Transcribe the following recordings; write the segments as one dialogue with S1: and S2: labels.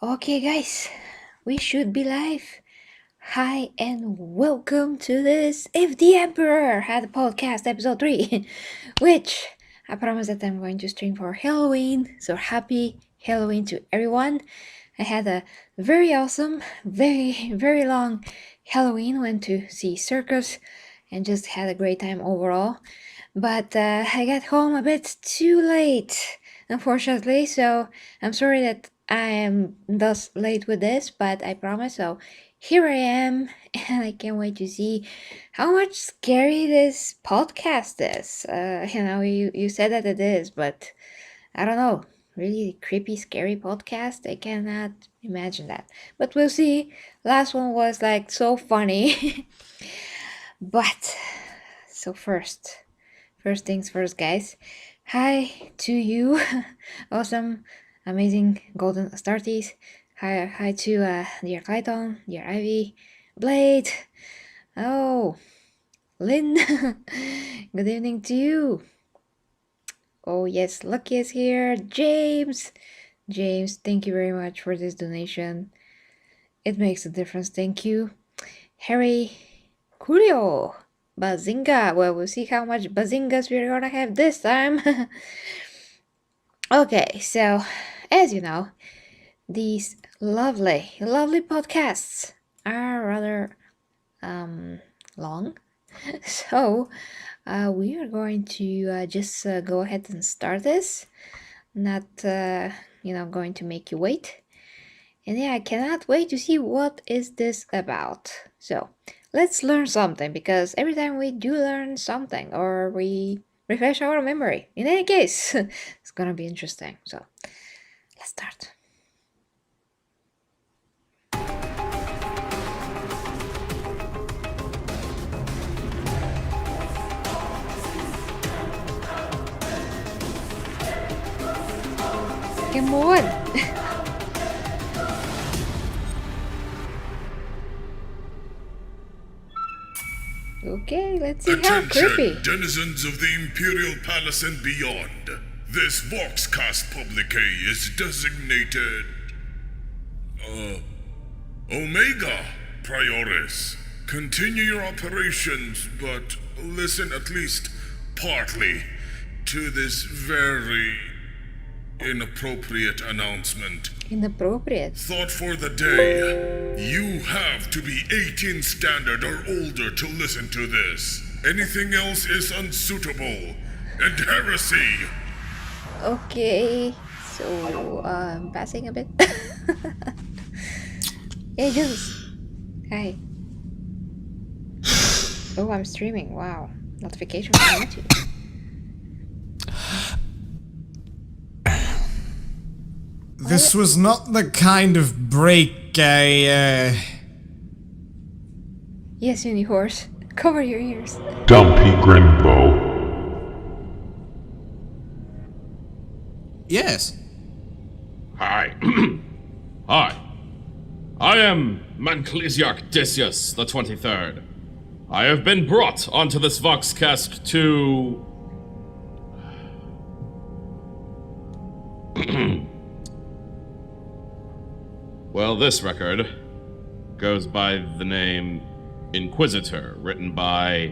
S1: Okay, guys, we should be live. Hi, and welcome to this If the Emperor Had a Podcast episode 3, which I promise that I'm going to stream for Halloween. So happy Halloween to everyone. I had a very awesome, very long Halloween. Went to see circus and just had a great time overall. But I got home a bit too late, unfortunately, so I'm sorry that I am thus late with this, but I promise. So here I am, and I can't wait to see how much scary this podcast is. You said that it is, but I don't know. Really creepy, scary podcast? I cannot imagine that. But we'll see. Last one was like so funny. But, so first things first, guys. Hi to you, awesome, amazing golden starties. Hi to dear Clayton, dear Ivy, Blade. Oh, Lynn. Good evening to you. Oh yes, Lucky is here. James, thank you very much for this donation. It makes a difference. Thank you, Harry, Julio. Bazinga! Well, we'll see how much bazingas we're gonna have this time. Okay, so as you know, these lovely podcasts are rather long. So we are going to just go ahead and start this. Not going to make you wait. And yeah, I cannot wait to see what is this about. So let's learn something, because every time we do learn something or we refresh our memory, in any case, it's gonna be interesting. So let's start. Come on! Okay, let's see how creepy.
S2: Attention, denizens of the Imperial Palace and beyond. This Voxcast publique is designated... Omega Prioris. Continue your operations, but listen at least partly to this very inappropriate announcement.
S1: Inappropriate?
S2: Thought for the day. You have to be 18 standard or older to listen to this. Anything else is unsuitable and heresy.
S1: Okay, so I'm passing a bit. Hey, Jules. Hi. Oh, I'm streaming. Wow. Notification from YouTube.
S3: This was not the kind of break I,
S1: Yes, Unihorse. Cover your ears.
S4: Dumpy Grimbo.
S3: Yes.
S5: Hi. Hi. I am Manclesiarch Decius the 23rd. I have been brought onto this Voxcast to... Well, this record goes by the name Inquisitor, written by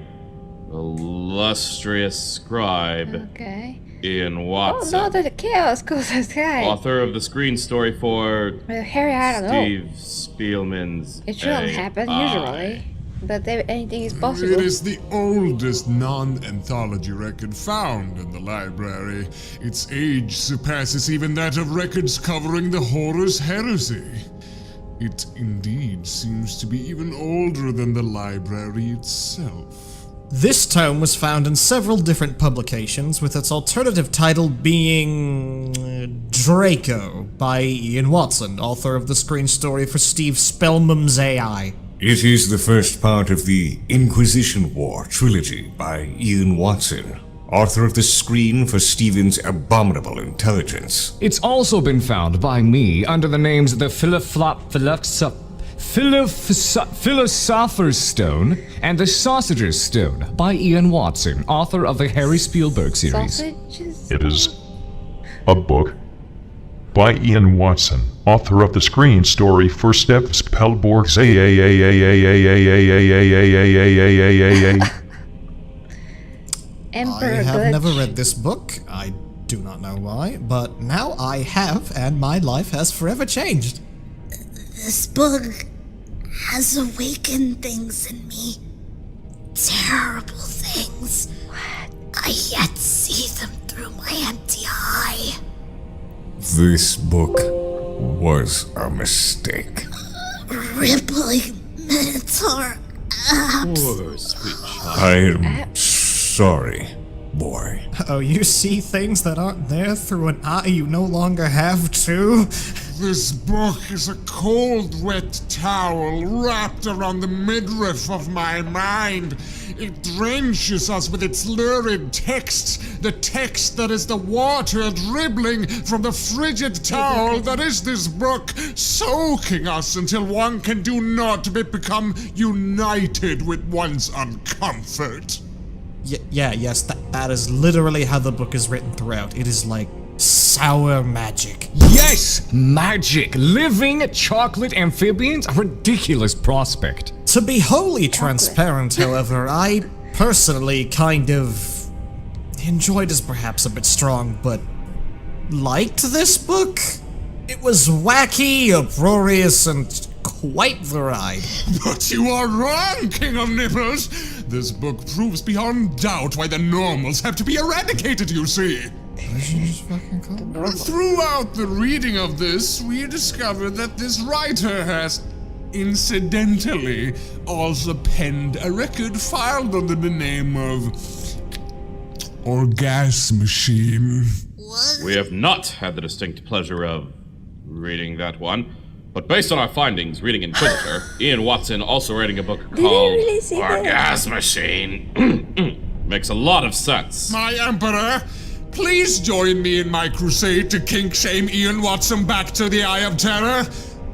S5: illustrious scribe
S1: Okay.
S5: Ian
S1: Oh
S5: Watson,
S1: no, the chaos goes this guy.
S5: author of the screen story for
S1: Harry, I don't know.
S5: Steve Spielman's
S1: It shouldn't happen usually, but anything is possible.
S6: It is the oldest non-anthology record found in the library. Its age surpasses even that of records covering the Horus Heresy. It indeed seems to be even older than the library itself.
S3: This tome was found in several different publications, with its alternative title being... Draco, by Ian Watson, author of the screen story for Steve Spellman's AI.
S4: It is the first part of the Inquisition War trilogy by Ian Watson, author of the screen for Stephen's Abominable Intelligence.
S7: It's also been found by me under the names the Philosopher's Stone and the Sausager's Stone by Ian Watson, author of the Harry Spielberg series.
S1: Sausages?
S4: It is a book
S8: by Ian Watson, author of the screen story for Steve Spellborg's
S1: Emperor
S3: I have
S1: Glitch.
S3: never read this book. I do not know why, but now I have, and my life has forever changed.
S9: This book has awakened things in me. Terrible things. I yet see them through my empty eye.
S4: This book was a mistake.
S9: Rippling Minotaur apps.
S5: Poor sweet child.
S4: I am sorry, boy.
S3: Oh, you see things that aren't there through an eye you no longer have, too?
S6: This book is a cold, wet towel wrapped around the midriff of my mind. It drenches us with its lurid text, the text that is the water dribbling from the frigid towel that is this book, soaking us until one can do naught but become united with one's uncomfort.
S3: Yes, that is literally how the book is written throughout. It is like sour magic.
S7: Yes! Magic! Living chocolate amphibians? A ridiculous prospect.
S3: To be wholly transparent, however, I personally kind of enjoyed is perhaps a bit strong, but liked this book. It was wacky, uproarious, and quite varied.
S6: But you are wrong, King of Nipples! This book proves beyond doubt why the normals have to be eradicated, you see! Throughout the reading of this, we discovered that this writer has, incidentally, also penned a record filed under the name of Orgasm Machine.
S5: We have not had the distinct pleasure of reading that one. But based on our findings, reading Inquisitor, Ian Watson also writing a book called
S1: really say that?
S5: Orgasm Machine makes a lot of sense.
S6: My Emperor, please join me in my crusade to kink shame Ian Watson back to the Eye of Terror.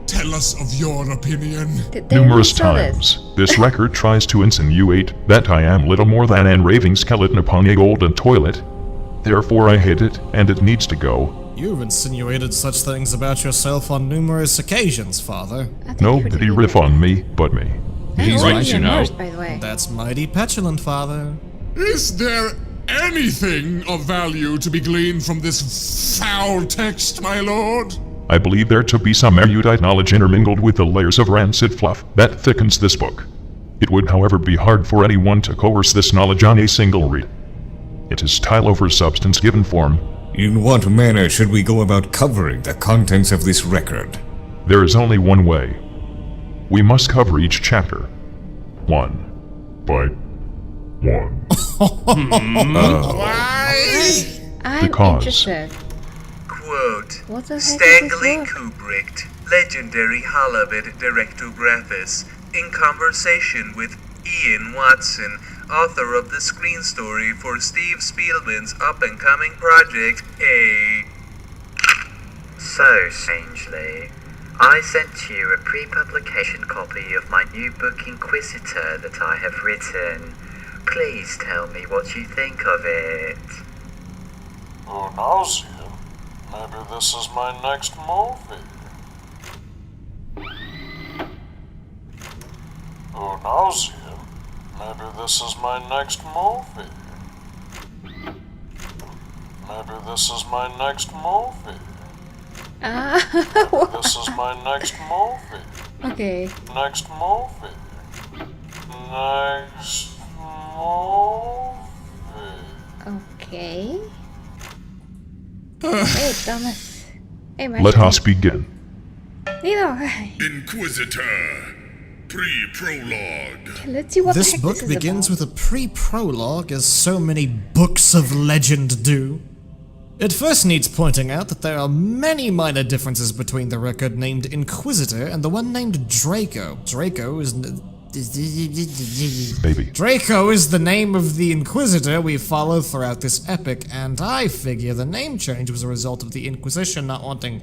S6: Tell us of your opinion.
S1: Did they
S8: Numerous
S1: really sell this?
S8: times, this record tries to insinuate that I am little more than an raving skeleton upon a golden toilet. Therefore I hate it, and it needs to go.
S3: You've insinuated such things about yourself on numerous occasions, Father.
S1: I think
S8: Nobody
S1: you
S8: riff on me but me.
S5: He's
S1: really
S5: right, you know.
S1: immersed, by the way.
S3: That's mighty petulant, Father.
S6: Is there anything of value to be gleaned from this foul text, my lord?
S8: I believe there to be some erudite knowledge intermingled with the layers of rancid fluff that thickens this book. It would, however, be hard for anyone to coerce this knowledge on a single read. It is style over substance given form.
S4: In what manner should we go about covering the contents of this record?
S8: There is only one way. We must cover each chapter. One by one.
S6: Why?
S1: I'm
S8: Because-
S1: interested.
S10: Quote,
S1: What the heck is
S10: Stanley
S1: this book?
S10: Kubrick, legendary Hollywood directographist, in conversation with Ian Watson, author of the screen story for Steve Spielman's up-and-coming project, A.
S11: So, Strangely, I sent you a pre-publication copy of my new book Inquisitor that I have written. Please tell me what you think of it.
S12: Who knows you? Maybe this is my next movie. Who knows you? Maybe this is my next movie. Maybe this is my next movie. Maybe this is my next movie.
S1: Okay.
S12: Next movie. Next movie.
S1: Okay. Hey, Thomas. Hey, my
S8: Let us begin.
S2: Inquisitor. Pre-prologue.
S1: Let's see what
S3: This
S1: the heck
S3: book
S1: this is
S3: begins
S1: about.
S3: with a pre-prologue, as so many books of legend do. It first needs pointing out that there are many minor differences between the record named Inquisitor and the one named Draco. Draco is the name of the Inquisitor we follow throughout this epic, and I figure the name change was a result of the Inquisition not wanting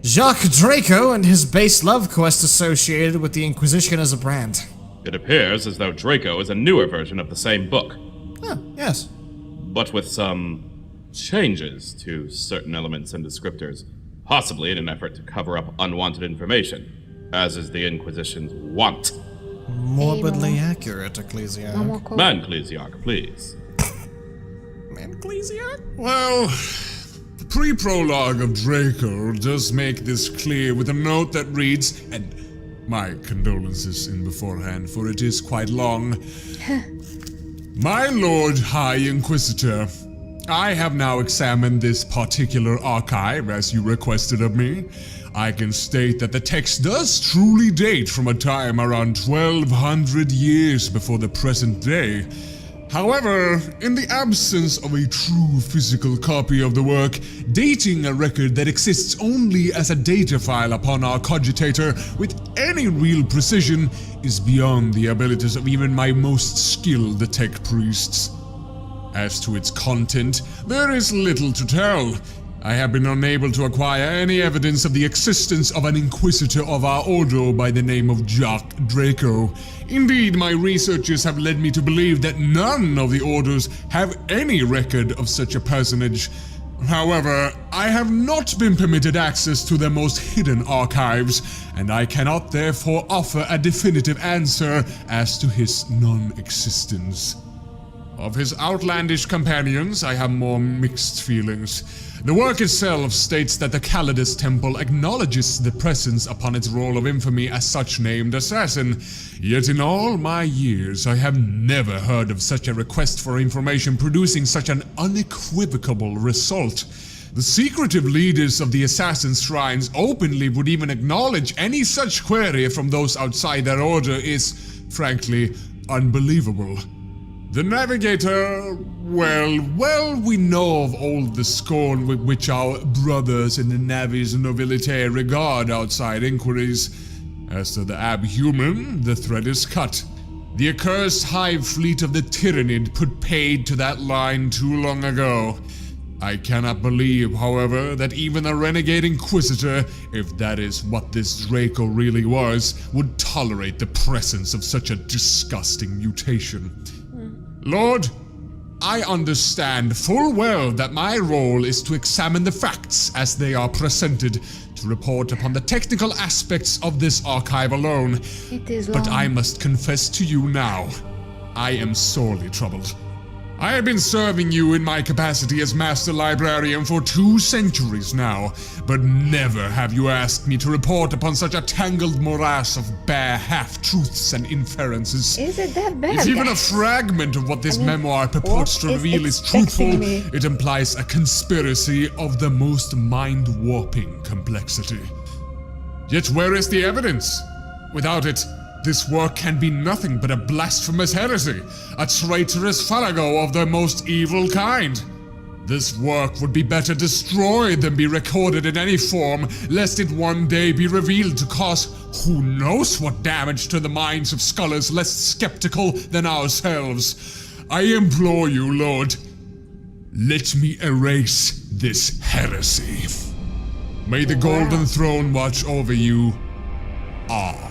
S3: Jacques Draco and his base love quest associated with the Inquisition as a brand.
S5: It appears as though Draco is a newer version of the same book,
S3: Ah, yes.
S5: but with some changes to certain elements and descriptors. possibly in an effort to cover up unwanted information, as is the Inquisition's wont.
S3: Morbidly accurate, Ecclesiarch.
S5: Man, Ecclesiarch, please.
S3: Man, Ecclesiarch?
S6: Well, the pre-prologue of Draco does make this clear with a note that reads, and my condolences in beforehand, for it is quite long. My Lord High Inquisitor, I have now examined this particular archive as you requested of me. I can state that the text does truly date from a time around 1200 years before the present day. However, in the absence of a true physical copy of the work, dating a record that exists only as a data file upon our cogitator with any real precision is beyond the abilities of even my most skilled tech priests. As to its content, there is little to tell. I have been unable to acquire any evidence of the existence of an Inquisitor of our order by the name of Draco. Indeed, my researches have led me to believe that none of the orders have any record of such a personage. However, I have not been permitted access to their most hidden archives, and I cannot therefore offer a definitive answer as to his non-existence. Of his outlandish companions, I have more mixed feelings. The work itself states that the Calidus Temple acknowledges the presence upon its roll of infamy as such named assassin. Yet in all my years, I have never heard of such a request for information producing such an unequivocal result. The secretive leaders of the assassin shrines openly would even acknowledge any such query from those outside their order is, frankly, unbelievable. The Navigator, well, we know of all the scorn with which our brothers in the Navis Nobilite regard outside inquiries. As to the Abhuman, the thread is cut. The accursed hive fleet of the Tyrannid put paid to that line too long ago. I cannot believe, however, that even a renegade Inquisitor, if that is what this Draco really was, would tolerate the presence of such a disgusting mutation. Lord, I understand full well that my role is to examine the facts as they are presented, to report upon the technical aspects of this archive alone.
S1: It is long.
S6: But I must confess to you now, I am sorely troubled. I have been serving you in my capacity as Master Librarian for 2 centuries now, but never have you asked me to report upon such a tangled morass of bare half-truths and inferences.
S1: Is it that bad?
S6: If even a fragment of what this memoir purports to reveal is truthful, it implies a conspiracy of the most mind-warping complexity. Yet where is the evidence? Without it, this work can be nothing but a blasphemous heresy, a traitorous farrago of the most evil kind. This work would be better destroyed than be recorded in any form, lest it one day be revealed to cause who knows what damage to the minds of scholars less skeptical than ourselves. I implore you, Lord, let me erase this heresy. May the Golden Throne watch over you. Ah.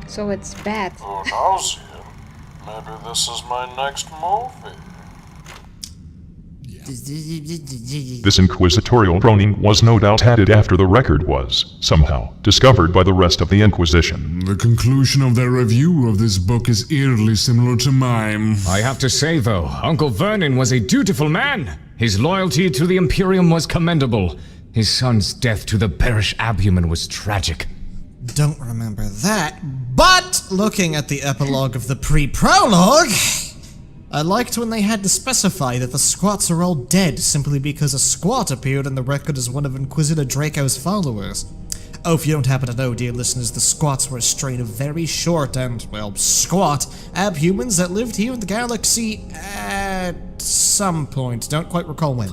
S1: So it's bad.
S12: Who knows here? Maybe this is my next movie.
S8: This inquisitorial droning was no doubt added after the record was, somehow, discovered by the rest of the Inquisition.
S6: The conclusion of their review of this book is eerily similar to mine.
S7: I have to say, though, Uncle Vernon was a dutiful man. His loyalty to the Imperium was commendable. His son's death to the Parish Abhuman was tragic.
S3: Don't remember that, but looking at the epilogue of the pre-prologue, I liked when they had to specify that the squats are all dead simply because a squat appeared in the record as one of Inquisitor Draco's followers. Oh, if you don't happen to know, dear listeners, the squats were a strain of very short and, well, squat abhumans that lived here in the galaxy at some point. Don't quite recall when.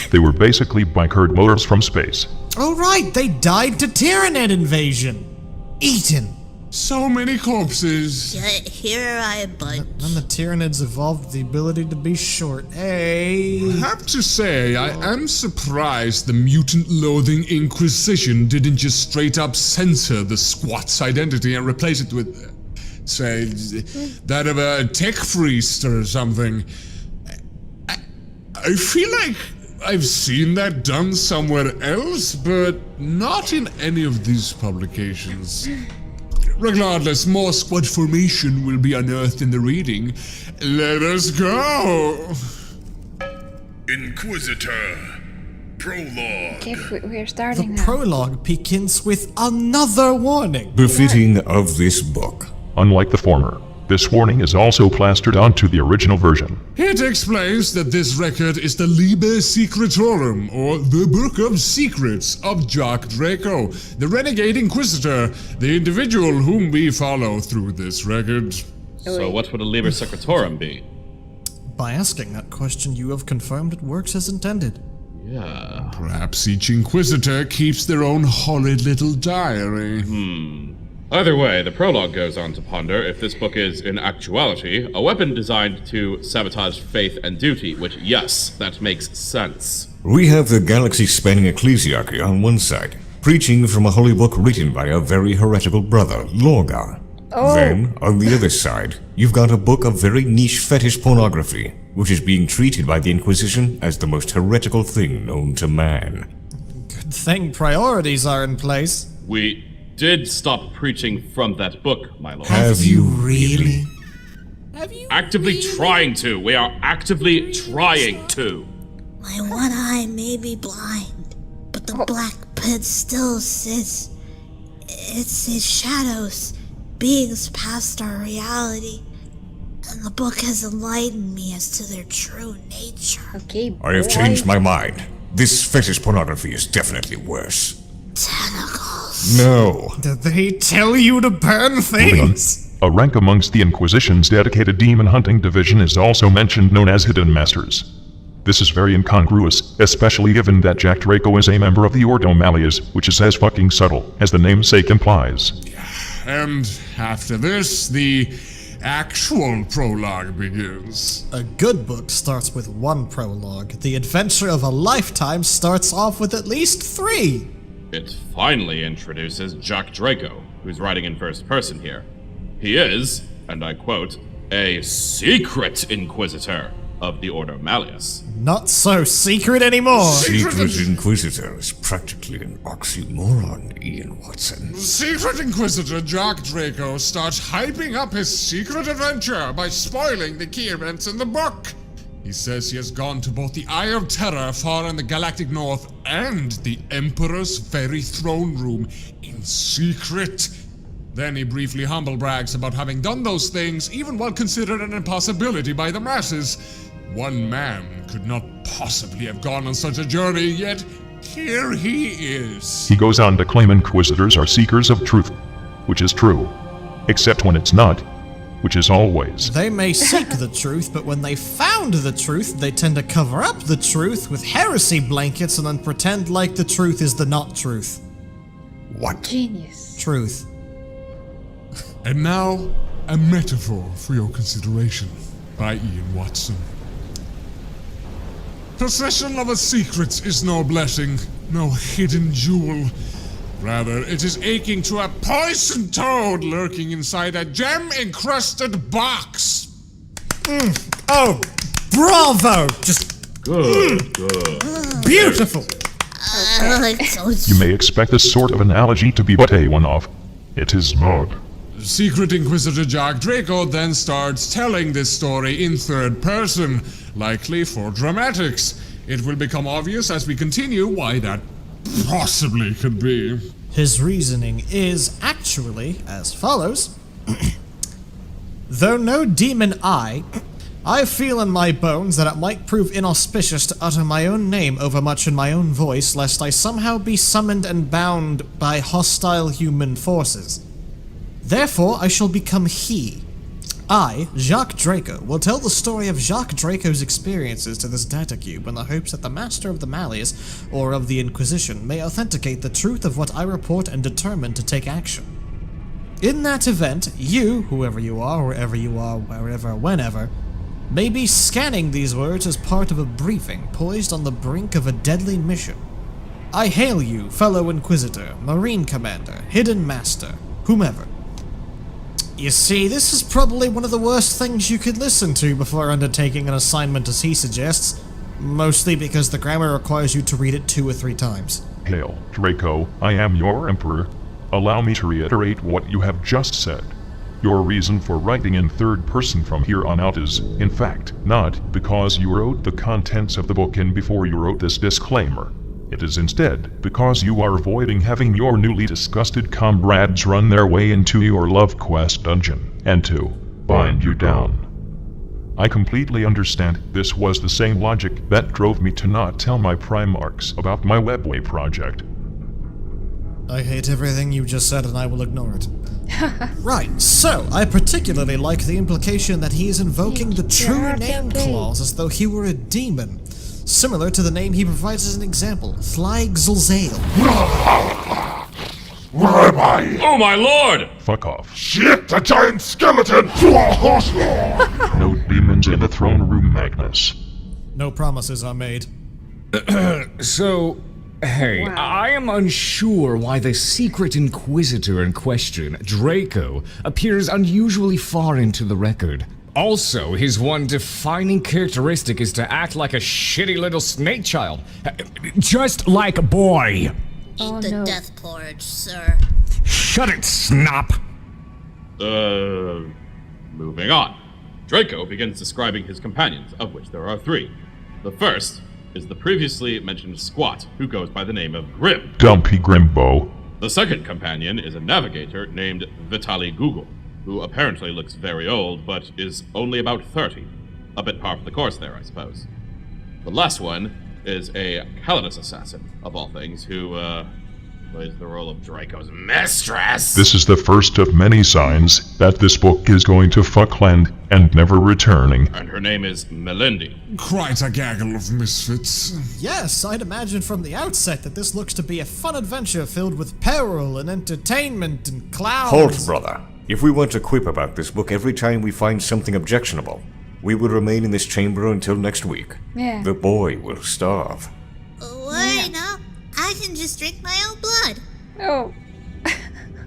S8: They were basically bicurd motors from space.
S3: Oh right, they died to Tyrannid invasion. Eaten.
S6: So many corpses.
S9: Here I bunch.
S3: And the Tyrannids evolved the ability to be short. Hey.
S6: I have to say, I am surprised the mutant-loathing Inquisition didn't just straight-up censor the squat's identity and replace it with, say, that of a tech priest or something. I feel like I've seen that done somewhere else, but not in any of these publications. Regardless, more squad formation will be unearthed in the reading. Let us go!
S2: Inquisitor. Prologue.
S1: Okay, we're starting
S3: The
S1: now.
S3: prologue begins with another warning.
S4: Befitting of this book.
S8: Unlike the former, this warning is also plastered onto the original version.
S6: It explains that this record is the Liber Secretorum, or the Book of Secrets of Jock Draco, the Renegade Inquisitor, the individual whom we follow through this record.
S5: So what would a Liber Secretorum be?
S3: By asking that question, you have confirmed it works as intended.
S5: Yeah.
S6: Perhaps each Inquisitor keeps their own horrid little diary.
S5: Either way, the prologue goes on to ponder if this book is, in actuality, a weapon designed to sabotage faith and duty, which, yes, that makes sense.
S4: We have the galaxy-spanning ecclesiarchy on one side, preaching from a holy book written by a very heretical brother, Lorgar. Then, on the other side, you've got a book of very niche fetish pornography, which is being treated by the Inquisition as the most heretical thing known to man.
S3: Good thing priorities are in place.
S5: We did stop preaching from that book, my lord.
S4: Have you really?
S5: Actively trying to. We are actively trying to.
S9: My one eye may be blind, but the black pit still sits. It sees shadows, beings past our reality, and the book has enlightened me as to their true nature.
S1: Okay,
S4: I have
S1: boy.
S4: changed my mind. This fetish pornography is definitely worse.
S9: Tentacles.
S4: No.
S3: Did they tell you to burn things?
S8: A rank amongst the Inquisition's dedicated demon hunting division is also mentioned, known as Hidden Masters. This is very incongruous, especially given that Jack Draco is a member of the Ordo Malleus, which is as fucking subtle as the namesake implies.
S6: And after this, the actual prologue begins.
S3: A good book starts with one prologue. The adventure of a lifetime starts off with at least 3.
S5: It finally introduces Jack Draco, who's writing in first person here. He is, and I quote, a secret Inquisitor of the Ordo Malleus.
S3: Not so secret anymore.
S4: Secret Inquisitor is practically an oxymoron, Ian Watson.
S6: Secret Inquisitor Jock Draco starts hyping up his secret adventure by spoiling the key events in the book. He says he has gone to both the Eye of Terror far in the galactic north and the Emperor's very throne room in secret. Then he briefly humble brags about having done those things even while considered an impossibility by the masses. One man could not possibly have gone on such a journey, yet here he is.
S8: He goes on to claim Inquisitors are seekers of truth, which is true, except when it's not, which is always.
S3: They may seek the truth, but when they found the truth, they tend to cover up the truth with heresy blankets and then pretend like the truth is the not truth.
S4: What?
S1: Genius.
S3: Truth.
S6: And now, a metaphor for your consideration by Ian Watson. Possession of a secret is no blessing, no hidden jewel. Rather, it is akin to a poisoned toad lurking inside a gem-encrusted box.
S3: Oh, bravo! Just
S5: Good.
S3: beautiful!
S8: You may expect this sort of analogy to be but a one-off. It is not.
S6: Secret Inquisitor Jack Draco then starts telling this story in third person, likely for dramatics. It will become obvious as we continue why that possibly could be.
S3: His reasoning is actually as follows. Though no demon I feel in my bones that it might prove inauspicious to utter my own name overmuch in my own voice, lest I somehow be summoned and bound by hostile human forces. Therefore, I shall become he. I, Jacques Draco, will tell the story of Jacques Draco's experiences to this data cube in the hopes that the Master of the Malleus, or of the Inquisition, may authenticate the truth of what I report and determine to take action. In that event, you, whoever you are, wherever you are, wherever, whenever, may be scanning these words as part of a briefing poised on the brink of a deadly mission. I hail you, fellow Inquisitor, Marine Commander, Hidden Master, whomever. You see, this is probably one of the worst things you could listen to before undertaking an assignment as he suggests. Mostly because the grammar requires you to read it 2 or 3 times.
S8: Hail, Draco, I am your emperor. Allow me to reiterate what you have just said. Your reason for writing in third person from here on out is, in fact, not because you wrote the contents of the book in before you wrote this disclaimer. It is instead because you are avoiding having your newly disgusted comrades run their way into your love quest dungeon and to bind you down. I completely understand this was the same logic that drove me to not tell my Primarchs about my Webway project.
S3: I hate everything you just said and I will ignore it. Right, so I particularly like the implication that he is invoking the true name clause as though he were a demon. Similar to the name he provides as an example, Flygzlzale.
S2: Where am I?
S5: Oh my lord!
S8: Fuck off.
S2: Shit, a giant skeleton!
S8: No demons in the throne room, Magnus.
S3: No promises are made.
S7: So, hey, I am unsure why the secret Inquisitor in question, Draco, appears unusually far into the record. Also, his one defining characteristic is to act like a shitty little snake child. Just like a boy.
S9: Eat the death porridge, sir.
S7: Shut it, snop!
S5: Moving on. Draco begins describing his companions, of which there are 3. The first is the previously mentioned squat, who goes by the name of Grim.
S8: Dumpy Grimbo.
S5: The second companion is a navigator named Vitaly Google, who apparently looks very old, but is only about 30. A bit par for the course there, I suppose. The last one is a Calidus assassin, of all things, who, plays the role of Draco's mistress.
S8: This is the first of many signs that this book is going to fuckland and never returning.
S5: And her name is Melindy.
S6: Quite a gaggle of misfits.
S3: Yes, I'd imagine from the outset that this looks to be a fun adventure filled with peril and entertainment and clowns.
S4: Halt, brother. If we weren't to quip about this book every time we find something objectionable, we would remain in this chamber until next week.
S1: Yeah.
S4: The boy will starve.
S9: Worry no. I can just drink my own blood.
S1: Oh.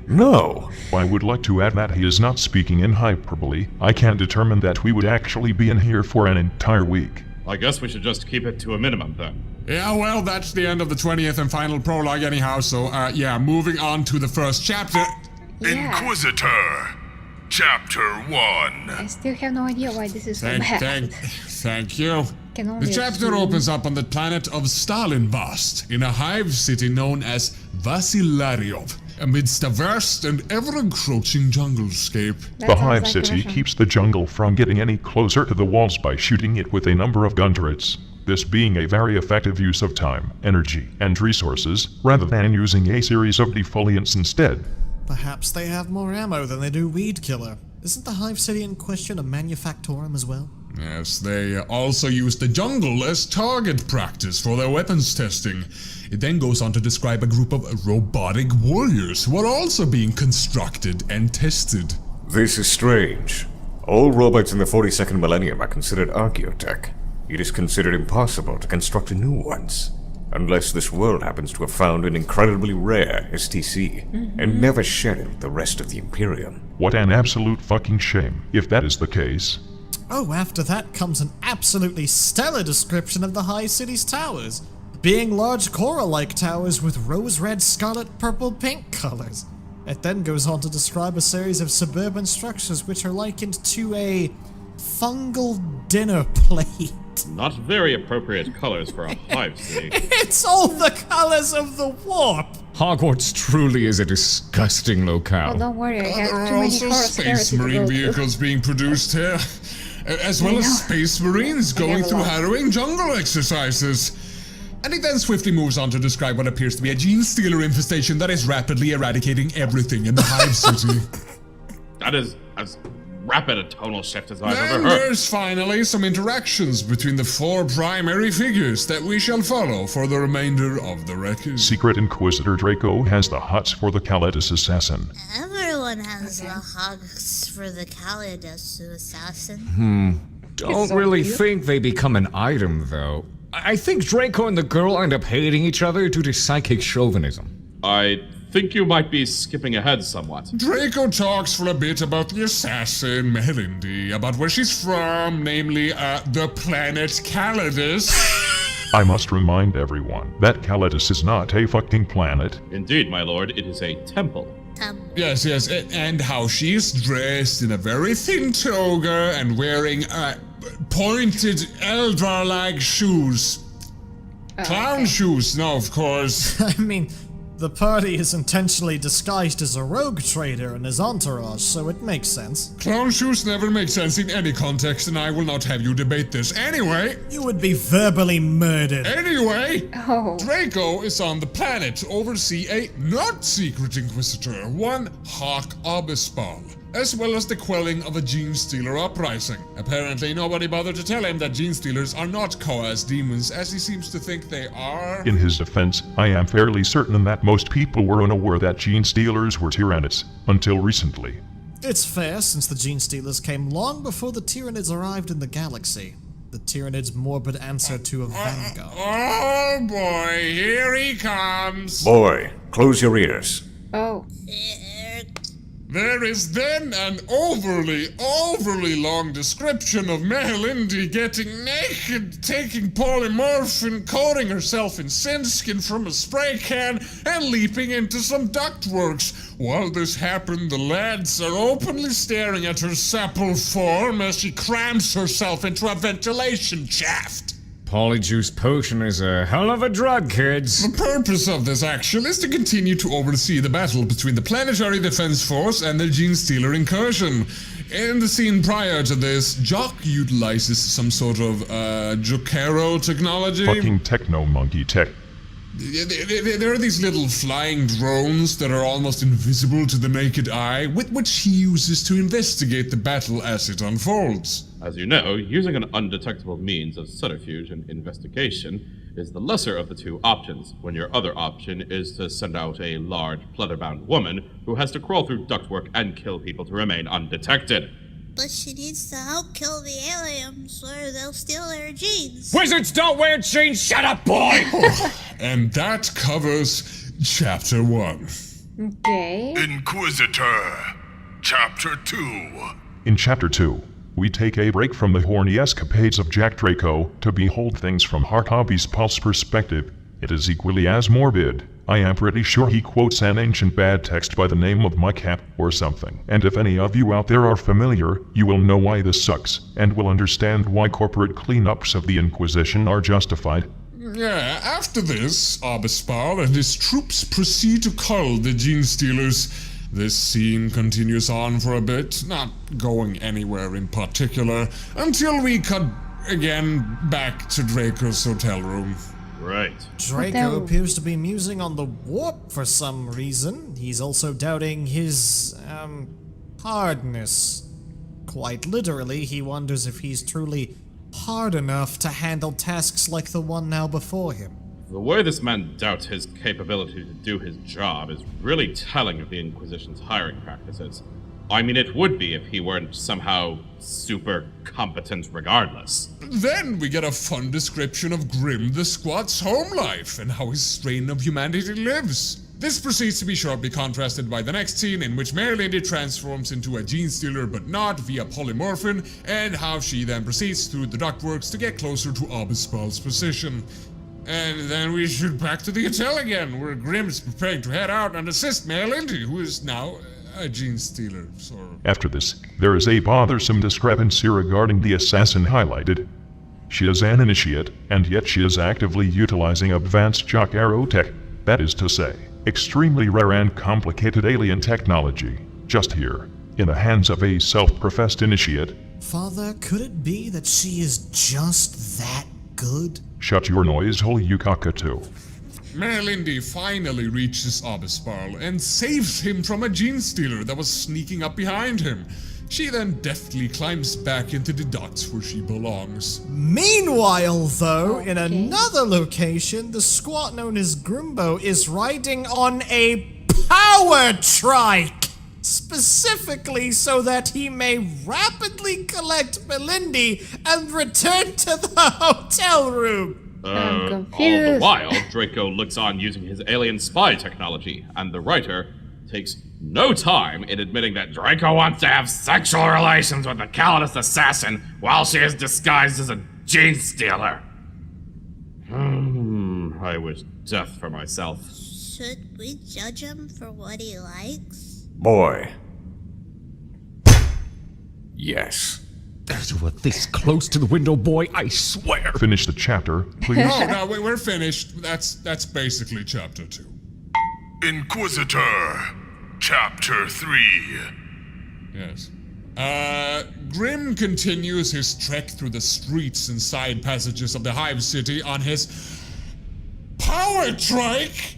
S4: No.
S8: I would like to add that he is not speaking in hyperbole. I can't determine that we would actually be in here for an entire week.
S5: I guess we should just keep it to a minimum then.
S6: Yeah, well, that's the end of the 20th and final prologue anyhow, so, yeah, moving on to the first chapter.
S1: Yeah.
S2: Inquisitor, Chapter 1.
S1: I still have no idea why this is so bad.
S6: Thank you.
S1: Can only
S6: The chapter
S1: assume.
S6: opens up on the planet of Stalinvast, in a hive city known as Vasilaryov, amidst a vast and ever-encroaching junglescape.
S8: The Hive City keeps the jungle from getting any closer to the walls by shooting it with a number of gun turrets. This being a very effective use of time, energy, and resources, rather than using a series of defoliants instead.
S3: Perhaps they have more ammo than they do Weed Killer. Isn't the Hive City in question a manufactorum as well?
S6: Yes, they also use the jungle as target practice for their weapons testing. It then goes on to describe a group of robotic warriors who are also being constructed and tested.
S4: This is strange. All robots in the 42nd millennium are considered archaeotech. It is considered impossible to construct new ones, unless this world happens to have found an incredibly rare STC and never shared the rest of the Imperium.
S8: What an absolute fucking shame, if that is the case.
S3: Oh, after that comes an absolutely stellar description of the High City's towers, being large coral-like towers with rose red, scarlet, purple, pink colors. It then goes on to describe a series of suburban structures which are likened to a fungal dinner plate.
S5: Not very appropriate colors for a hive city.
S3: It's all the colors of the warp!
S7: Hogwarts truly is a disgusting locale.
S1: Oh, don't worry, I have
S6: There
S1: too
S6: are
S1: many
S6: also
S1: horse
S6: Space Marine vehicles being produced here, as well as Space Marines going through harrowing jungle exercises. And he then swiftly moves on to describe what appears to be a gene stealer infestation that is rapidly eradicating everything in the Hive City.
S5: That is as rapid a tonal shift as I've
S6: Then
S5: ever heard.
S6: there's finally some interactions between the 4 primary figures that we shall follow for the remainder of the record.
S8: Secret Inquisitor Draco has the hots for the Calidus assassin.
S9: Everyone has the hugs for the Calidus assassin.
S7: Don't really think they become an item, though. I think Draco and the girl end up hating each other due to psychic chauvinism.
S5: I think you might be skipping ahead somewhat.
S6: Draco talks for a bit about the assassin, Melindy, about where she's from, namely, the planet Calidus.
S8: I must remind everyone that Calidus is not a fucking planet.
S5: Indeed, my lord, it is a temple.
S6: Yes, and how she's dressed in a very thin toga and wearing, pointed Eldar-like shoes. Clown shoes, no, of course.
S3: I mean, the party is intentionally disguised as a rogue trader and his entourage, so it makes sense.
S6: Clown shoes never make sense in any context, and I will not have you debate this. Anyway...
S3: You would be verbally murdered.
S6: Anyway,
S1: Draco
S6: is on the planet to oversee a not-secret Inquisitor, one Hawk Obispal, as well as the quelling of a Gene Stealer uprising. Apparently, nobody bothered to tell him that Gene Stealers are not Koa's demons, as he seems to think they are.
S8: In his defense, I am fairly certain that most people were unaware that Gene Stealers were Tyranids, until recently.
S3: It's fair, since the Gene Stealers came long before the Tyranids arrived in the galaxy. The Tyranids' morbid answer to a vanguard.
S6: Oh boy, here he comes!
S4: Boy, close your ears.
S1: Oh.
S6: There is then an overly long description of Melindy getting naked, taking polymorphin, coating herself in synskin from a spray can, and leaping into some ductworks. While this happened, the lads are openly staring at her supple form as she crams herself into a ventilation shaft.
S7: Polyjuice potion is a hell of a drug, kids.
S6: The purpose of this action is to continue to oversee the battle between the Planetary Defense Force and the Gene Stealer incursion. In the scene prior to this, Jock utilizes some sort of, Jokero technology.
S8: Fucking techno-monkey tech.
S6: There are these little flying drones that are almost invisible to the naked eye, with which he uses to investigate the battle as it unfolds.
S5: As you know, using an undetectable means of subterfuge and investigation is the lesser of the two options, when your other option is to send out a large, pleather-bound woman who has to crawl through ductwork and kill people to remain undetected.
S9: But she needs to help kill the aliens or they'll steal their genes.
S7: Wizards don't wear jeans, shut up, boy!
S6: And that covers Chapter 1.
S1: Okay.
S2: Inquisitor, Chapter 2.
S8: In Chapter 2, we take a break from the horny escapades of Jack Draco to behold things from Obispal's perspective. It is equally as morbid. I am pretty sure he quotes an ancient bad text by the name of my cap or something. And if any of you out there are familiar, you will know why this sucks, and will understand why corporate cleanups of the Inquisition are justified.
S6: Yeah, after this, Obispal and his troops proceed to cull the Gene Stealers. This scene continues on for a bit, not going anywhere in particular, until we cut again back to Draco's hotel room.
S5: Right.
S3: Draco appears to be musing on the warp for some reason. He's also doubting his, hardness. Quite literally, he wonders if he's truly hard enough to handle tasks like the one now before him.
S5: The way this man doubts his capability to do his job is really telling of the Inquisition's hiring practices. I mean, it would be if he weren't somehow super competent regardless.
S6: Then we get a fun description of Grim the Squat's home life and how his strain of humanity lives. This proceeds to be sharply contrasted by the next scene in which Melindy transforms into a Gene Stealer but not via polymorphin, and how she then proceeds through the ductworks to get closer to Obispal's position. And then we shoot back to the hotel again, where Grim's preparing to head out and assist Melindy, who is now a Gene Stealer, sort of.
S8: After this, there is a bothersome discrepancy regarding the assassin highlighted. She is an initiate, and yet she is actively utilizing advanced Jock Arrow tech, that is to say, extremely rare and complicated alien technology, just here, in the hands of a self-professed initiate.
S3: Father, could it be that she is just that good?
S8: Shut your noise hole, you cockatoo.
S6: Melindy finally reaches Obispal and saves him from a Gene Stealer that was sneaking up behind him. She then deftly climbs back into the ducts where she belongs.
S3: Meanwhile, though, in another location, the squat known as Grimbo is riding on a power trike! Specifically so that he may rapidly collect Melindy and return to the hotel room.
S1: I'm
S5: All
S1: confused.
S5: the while, Draco looks on using his alien spy technology, and the writer takes no time in admitting that Draco wants to have sexual relations with the Calidus assassin while she is disguised as a gene stealer. I wish death for myself.
S9: Should we judge him for what he likes?
S4: Boy. Yes.
S7: You were this close to the window, boy, I swear!
S8: Finish the chapter, please.
S6: No, we're finished. That's basically chapter 2.
S2: Inquisitor, Chapter 3.
S6: Yes. Grimm continues his trek through the streets and side passages of the Hive City on his power trike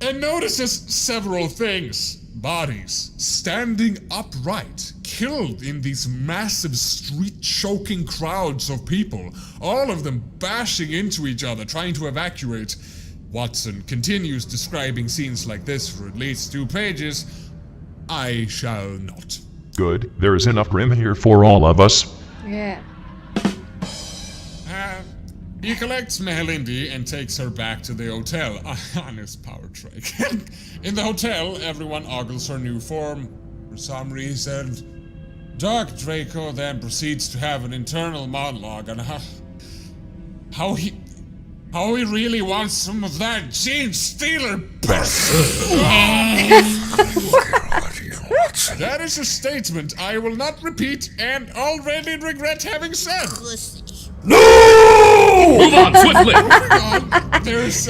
S6: and notices several things. Bodies standing upright, killed in these massive street-choking crowds of people, all of them bashing into each other, trying to evacuate. Watson continues describing scenes like this for at least 2 pages. I shall not.
S8: Good. There is enough Grimm here for all of us.
S1: Yeah.
S6: He collects Mehelindi and takes her back to the hotel on his power trike. In the hotel, everyone ogles her new form for some reason. Dark Draco then proceeds to have an internal monologue on how he really wants some of that gene stealer. That is a statement I will not repeat and already regret having said.
S5: Move on, swiftly!
S6: There's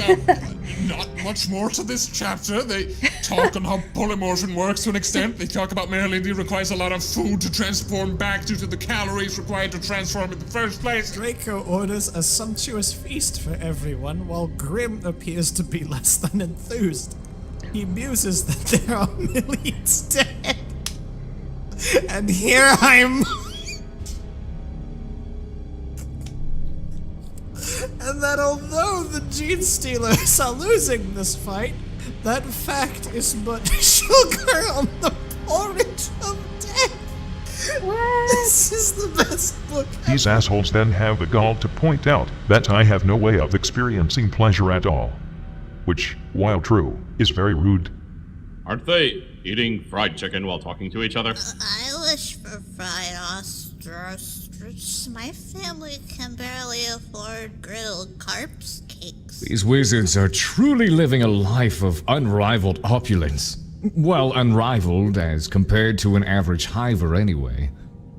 S6: not much more to this chapter. They talk on how polymorphin works to an extent. They talk about Mehelindi requires a lot of food to transform back due to the calories required to transform in the first place.
S3: Draco orders a sumptuous feast for everyone, while Grimm appears to be less than enthused. He muses that there are millions dead. And here I'm... and that although the Gene Stealers are losing this fight, that fact is but sugar on the porridge of death.
S1: What?
S3: This is the best book ever.
S8: These assholes then have the gall to point out that I have no way of experiencing pleasure at all. Which, while true, is very rude.
S5: Aren't they eating fried chicken while talking to each other?
S9: I wish for fried ostrich. My family can barely afford grilled carp's cakes.
S7: These wizards are truly living a life of unrivaled opulence. Well, unrivaled as compared to an average hiver anyway.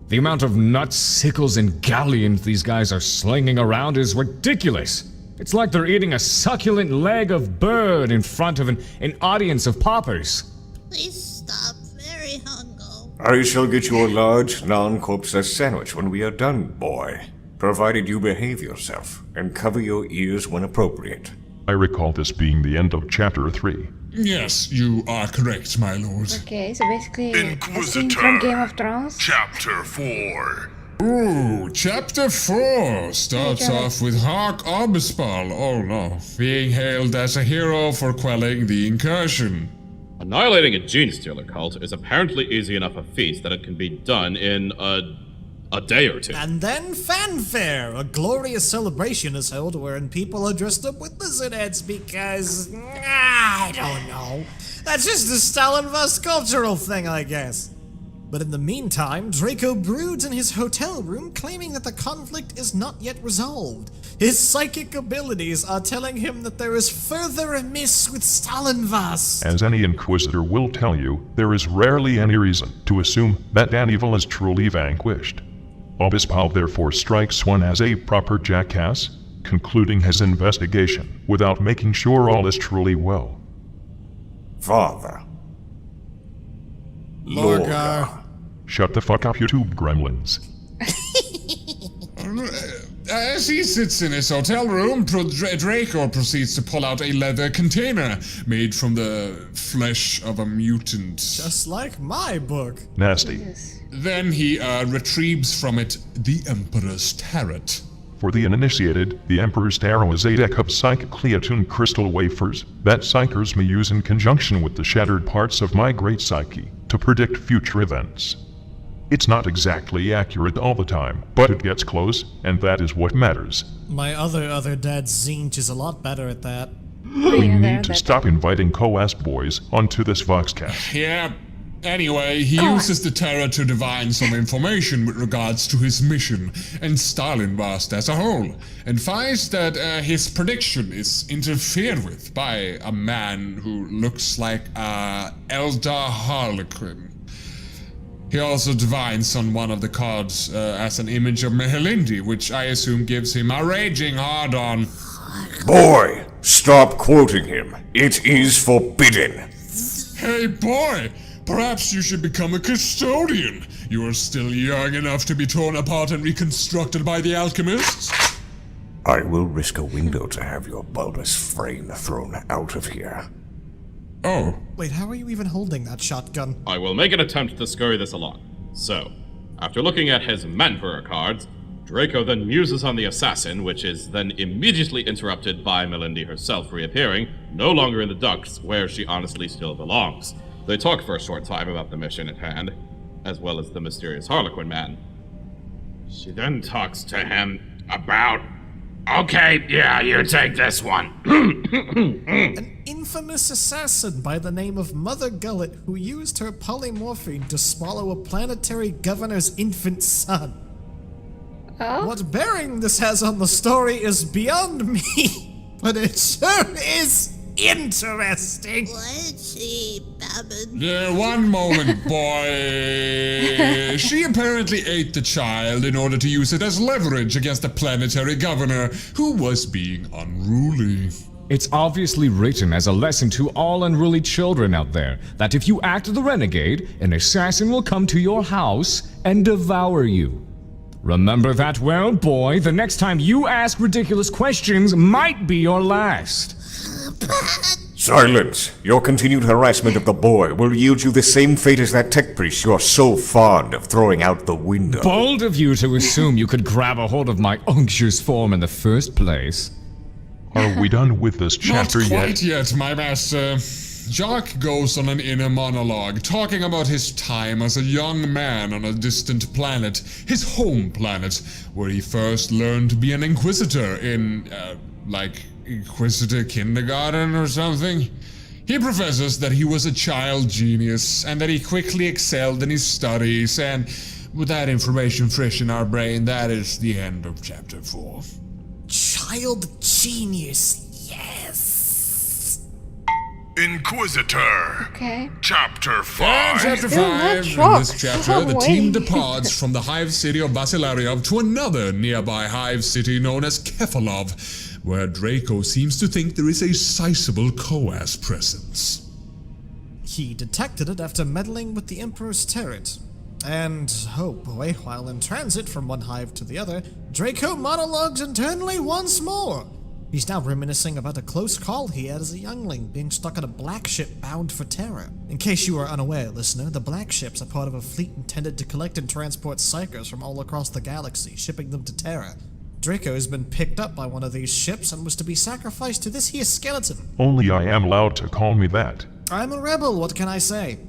S7: The amount of nuts, sickles, and galleons these guys are slinging around is ridiculous. It's like they're eating a succulent leg of bird in front of an audience of paupers.
S9: Please stop. Very hungry.
S4: I shall get you a large, non-corpseless sandwich when we are done, boy. Provided you behave yourself and cover your ears when appropriate.
S8: I recall this being the end of chapter 3.
S6: Yes, you are correct, my lord.
S1: Okay, so basically, a scene
S2: Inquisitor,
S1: from Game of Thrones.
S2: Chapter 4.
S6: Ooh, chapter 4 starts off with Hawk Obispal, oh no, being hailed as a hero for quelling the incursion.
S5: Annihilating a gene stealer cult is apparently easy enough a feat that it can be done in a day or two.
S3: And then fanfare! A glorious celebration is held wherein people are dressed up with lizard heads because... I don't know. That's just a Stalinvast cultural thing, I guess. But in the meantime, Draco broods in his hotel room claiming that the conflict is not yet resolved. His psychic abilities are telling him that there is further amiss with Stalinvast.
S8: As any Inquisitor will tell you, there is rarely any reason to assume that an evil is truly vanquished. Obispal therefore strikes one as a proper jackass, concluding his investigation without making sure all is truly well.
S4: Father.
S3: Lorgar.
S8: Shut the fuck up, YouTube gremlins.
S6: As he sits in his hotel room, Draco proceeds to pull out a leather container made from the flesh of a mutant.
S3: Just like my book.
S8: Nasty.
S1: Yes.
S6: Then he retrieves from it the Emperor's Tarot.
S8: For the uninitiated, the Emperor's Tarot is a deck of psychic Cleotune crystal wafers that psychers may use in conjunction with the shattered parts of my great psyche to predict future events. It's not exactly accurate all the time, but it gets close, and that is what matters.
S3: My other dad, Zinch, is a lot better at that.
S8: We need to stop inviting Coas boys onto this Voxcast.
S6: Yeah. Anyway, he uses the Terror to divine some information with regards to his mission and Stalinvast as a whole, and finds that his prediction is interfered with by a man who looks like Elder Harlequin. He also divines on one of the cards as an image of Mehelindi, which I assume gives him a raging hard-on.
S4: Boy, stop quoting him. It is forbidden.
S6: Hey boy, perhaps you should become a custodian. You are still young enough to be torn apart and reconstructed by the alchemists.
S4: I will risk a window to have your bulbous frame thrown out of here.
S6: Oh.
S3: Wait, how are you even holding that shotgun?
S5: I will make an attempt to scurry this along. So, after looking at his Manpura cards, Draco then muses on the assassin, which is then immediately interrupted by Melindy herself reappearing, no longer in the ducts where she honestly still belongs. They talk for a short time about the mission at hand, as well as the mysterious Harlequin man. She then talks to him about... Okay, yeah, you take this one.
S3: An infamous assassin by the name of Mother Gullet who used her polymorphine to swallow a planetary governor's infant son.
S1: Oh?
S3: What bearing this has on the story is beyond me, but it sure is interesting.
S9: Let's see, Babin.
S6: Yeah, one moment, boy. She apparently ate the child in order to use it as leverage against the planetary governor, who was being unruly.
S7: It's obviously written as a lesson to all unruly children out there that if you act the renegade, an assassin will come to your house and devour you. Remember that well, boy. The next time you ask ridiculous questions might be your last.
S4: Silence! Your continued harassment of the boy will yield you the same fate as that tech priest you are so fond of throwing out the window.
S7: Bold of you to assume you could grab a hold of my unctuous form in the first place.
S8: Are we done with this chapter
S6: Not
S8: yet?
S6: quite yet, my master. Jacques goes on an inner monologue, talking about his time as a young man on a distant planet, his home planet, where he first learned to be an Inquisitor in, Inquisitor kindergarten or something. He professes that he was a child genius, and that he quickly excelled in his studies, and with that information fresh in our brain, that is the end of chapter 4.
S3: Child genius, yes.
S2: Inquisitor.
S1: Okay.
S2: Chapter 5.
S6: And chapter
S1: Still
S6: 5.
S1: not
S6: In
S1: shocked.
S6: this chapter,
S1: No
S6: the
S1: way.
S6: team departs from the hive city of Basilariov to another nearby hive city known as Kefalov, where Draco seems to think there is a sizable Coas presence.
S3: He detected it after meddling with the Emperor's turret. And, oh boy, while in transit from one hive to the other, Draco monologues internally once more. He's now reminiscing about a close call he had as a youngling, being stuck on a black ship bound for Terra. In case you are unaware, listener, the black ships are part of a fleet intended to collect and transport psychers from all across the galaxy, shipping them to Terra. Draco has been picked up by one of these ships and was to be sacrificed to this here skeleton.
S8: Only I am allowed to call me that.
S3: I'm a rebel, what can I say?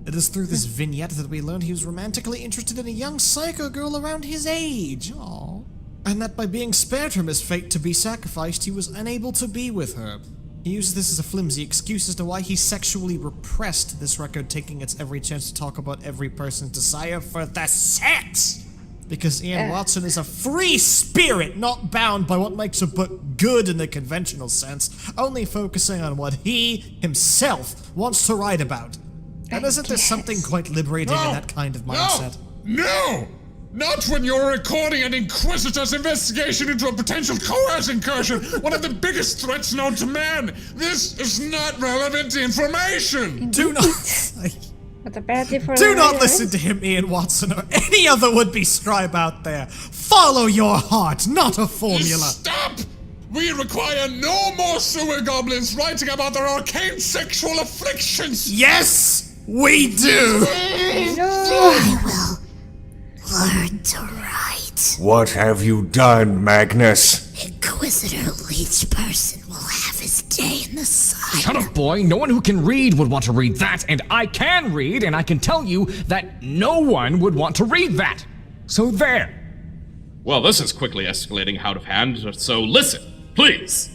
S3: It is through this vignette that we learned he was romantically interested in a young psycho girl around his age. Aww. And that by being spared from his fate to be sacrificed, he was unable to be with her. He used this as a flimsy excuse as to why he sexually repressed this record, taking its every chance to talk about every person's desire for the sex. Because Ian Watson is a free spirit, not bound by what makes a book good in the conventional sense, only focusing on what he, himself, wants to write about. And isn't there something quite liberating in that kind of mindset?
S6: No! Not when you're recording an Inquisitor's investigation into a potential Coas incursion, one of the biggest threats known to man! This is not relevant information!
S3: Do not...
S1: But apparently for
S3: Do
S1: the
S3: not
S1: writer,
S3: listen to him, Ian Watson, or any other would-be scribe out there. Follow your heart, not a formula.
S6: Stop! We require no more sewer goblins writing about their arcane sexual afflictions!
S3: Yes, we do!
S9: I will learn to write. it.
S4: What have you done, Magnus?
S9: Inquisitor Leech Person will have his day in the sun.
S7: Shut up, boy. No one who can read would want to read that, and I can read, and I can tell you that no one would want to read that. So there.
S5: Well, this is quickly escalating out of hand, so listen, please.